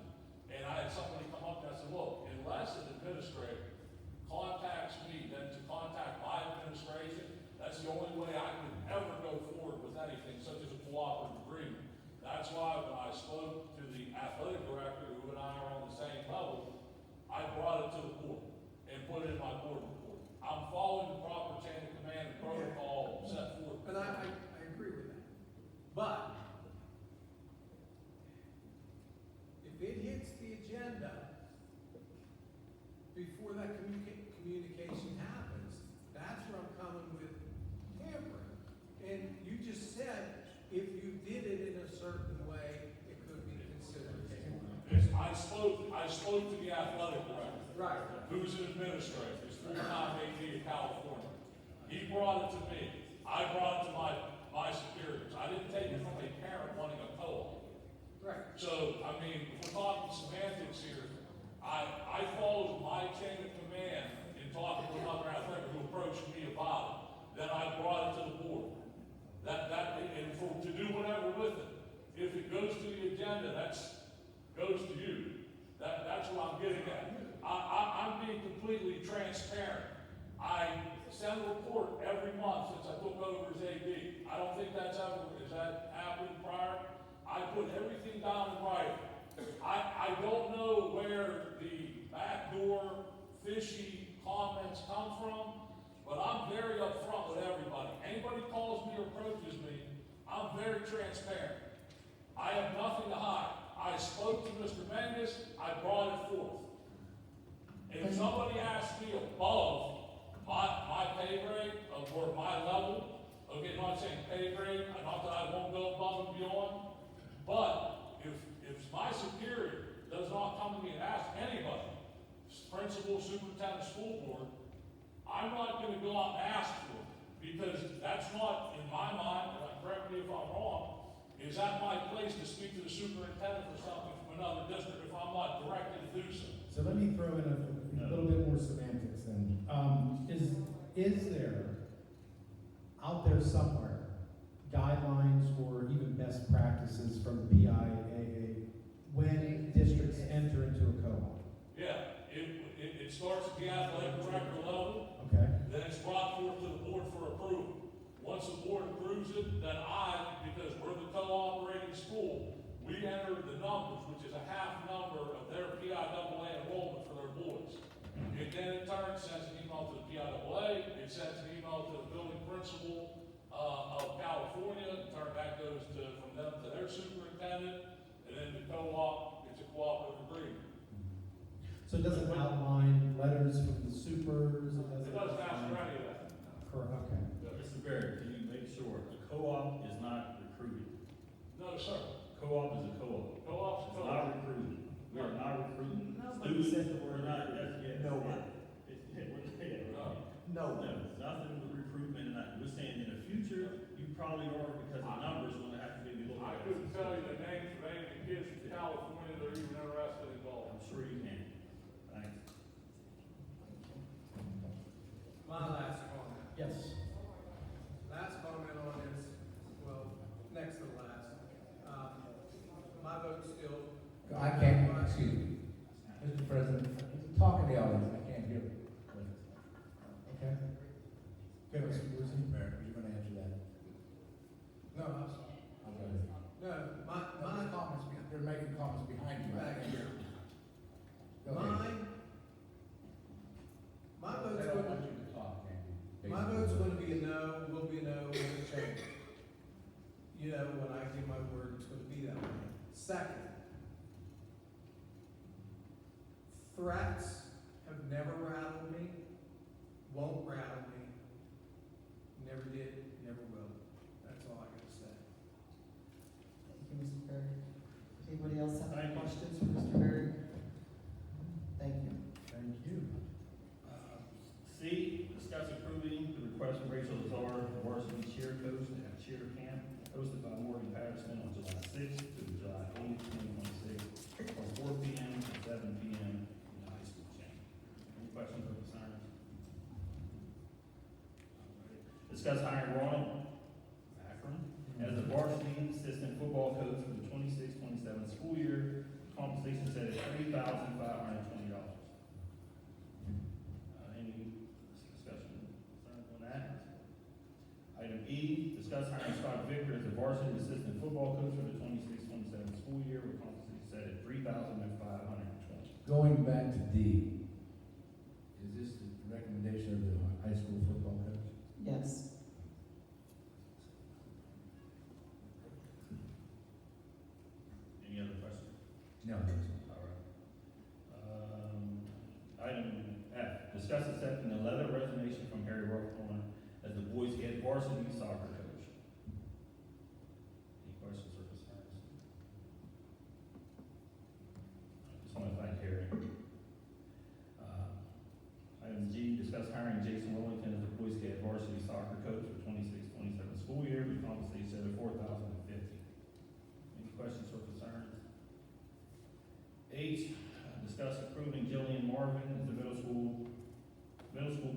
and I had somebody come up and I said, look, unless an administrator contacts me, then to contact my administration, that's the only way I can ever go forward with anything such as a cooperative agreement. That's why when I spoke to the athletic director, who and I are on the same level, I brought it to the board and put it in my board report. I'm following the proper chain of command and protocol set forth. And I agree with that. But if it hits the agenda before that communication happens, that's where I'm coming with tampering. And you just said, if you did it in a certain way, it could be considered tampering. I spoke to the athletic director. Right. Who's an administrator, he's full-time AD in California. He brought it to me. I brought it to my superiors. I didn't take it from a parent wanting a co-op. Right. So, I mean, if we're talking semantics here, I followed my chain of command in talking to another athletic who approached me about it. Then I brought it to the board. To do whatever with it. If it goes to the agenda, goes to you. That's what I'm getting at. I'm being completely transparent. I send a report every month since I took over as AD. I don't think has that happened prior? I put everything down in writing. I don't know where the backdoor fishy comments come from, but I'm very upfront with everybody. Anybody calls me or approaches me, I'm very transparent. I have nothing to hide. I spoke to Mr. Menges, I brought it forth. And if somebody asks me above my pay grade or my level, okay, I'm not saying pay grade, not that I won't go above and beyond, but if my superior does not come to me and ask anybody, principal, superintendent, school board, up and ask for it. Because that's not, in my mind, and correct me if I'm wrong, is that my place to speak to the superintendent for something from another district if I'm not directed to do so? So let me throw in a little bit more semantics then. Is there, out there somewhere, guidelines or even best practices from the PIAA when districts enter into a co-op? Yeah, it starts at the athletic director level, Okay? then it's brought forth to the board for approval. Once the board approves it, then because we're the co-operating school, we enter the numbers, which is a half number of their PIAA enrollment for their boys. It then in turn sends an email to the PIAA, it sends an email to the building principal of California, in turn that goes from them to their superintendent, and then the co-op, it's a cooperative agreement. So it doesn't outline letters from the supers, It doesn't ask for any of that. Correct, okay. Mr. Barrett, can you make sure a co-op is not recruiting? No, sir. Co-op is a co-op. Co-op's It's co-op. not recruiting. We are not recruiting Nobody students. said the word We're not, recruiting. yes, yes. Nobody. No, No. it's nothing with recruitment and that. We're saying in the future, you probably are because the numbers are gonna have to be looked I at. couldn't tell you the names of any of the kids from California that are even interested in golf. I'm sure you can. Thanks. My last comment. Yes. Last comment on this, well, next to the last. My vote still. I can't, excuse me, Mr. President, talk in the audience, I can't hear you. Okay? Good, Mr. Wilson, Mayor, you're gonna answer that. No, I'm sorry. Okay. No, my Comments, they're making comments behind you. back here. Go ahead. My They vote's don't going want you to talk, Andy. my vote's going to be a no, will be a no, will change. You know, when I give my word, it's going to be that way. Second, threats have never rattled me, won't rattle me, never did, never will. That's all I got to say. Thank you, Mr. Berry. Anybody else have any Thank you. questions for Mr. Berry? Thank you. Thank you. C, discuss approving the request from Rachel Lazar, varsity cheer coach, to have cheer camp hosted by Morgan Patterson on July 6th to July 8th, 2026, from 4 p.m. to 7 p.m. in the high school chamber. Any questions or concerns? Discuss hiring Ronald Akron as the varsity assistant football coach for the 26-27 school year. Compensation set at $3,520. Any discussion concerns on that? Item E, discuss hiring Scott Victor as the varsity assistant football coach for the 26-27 school year with compensation set at $3,520. Going back to D, is this the recommendation of the high school football coach? Yes. Any other questions? No. All right. Item F, discuss accepting a letter of resignation from Harry Rothorn as the boys' head varsity soccer coach. Any questions or concerns? I just want to thank Harry. Item G, discuss hiring Jason Wellington as the boys' head varsity soccer coach for 26-27 school year with compensation at $4,050. Any questions or concerns? H, discuss approving Jillian Marvin as the middle school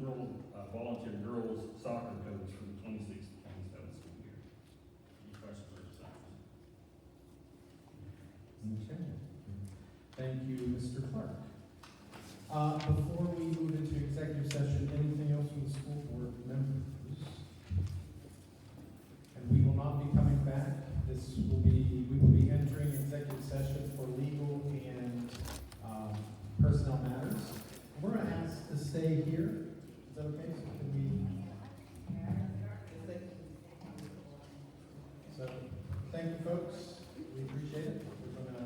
girls, volunteer girls soccer coach for the 26-27 school year. Any questions or concerns? Okay. Thank you, Mr. Clark. Before we move into executive session, anything else from the school board members? And we will not be coming back. We will be entering executive session for legal and personnel matters. We're going to ask to stay here. Is that okay? So can we? So, thank you, folks. We appreciate it. We're going to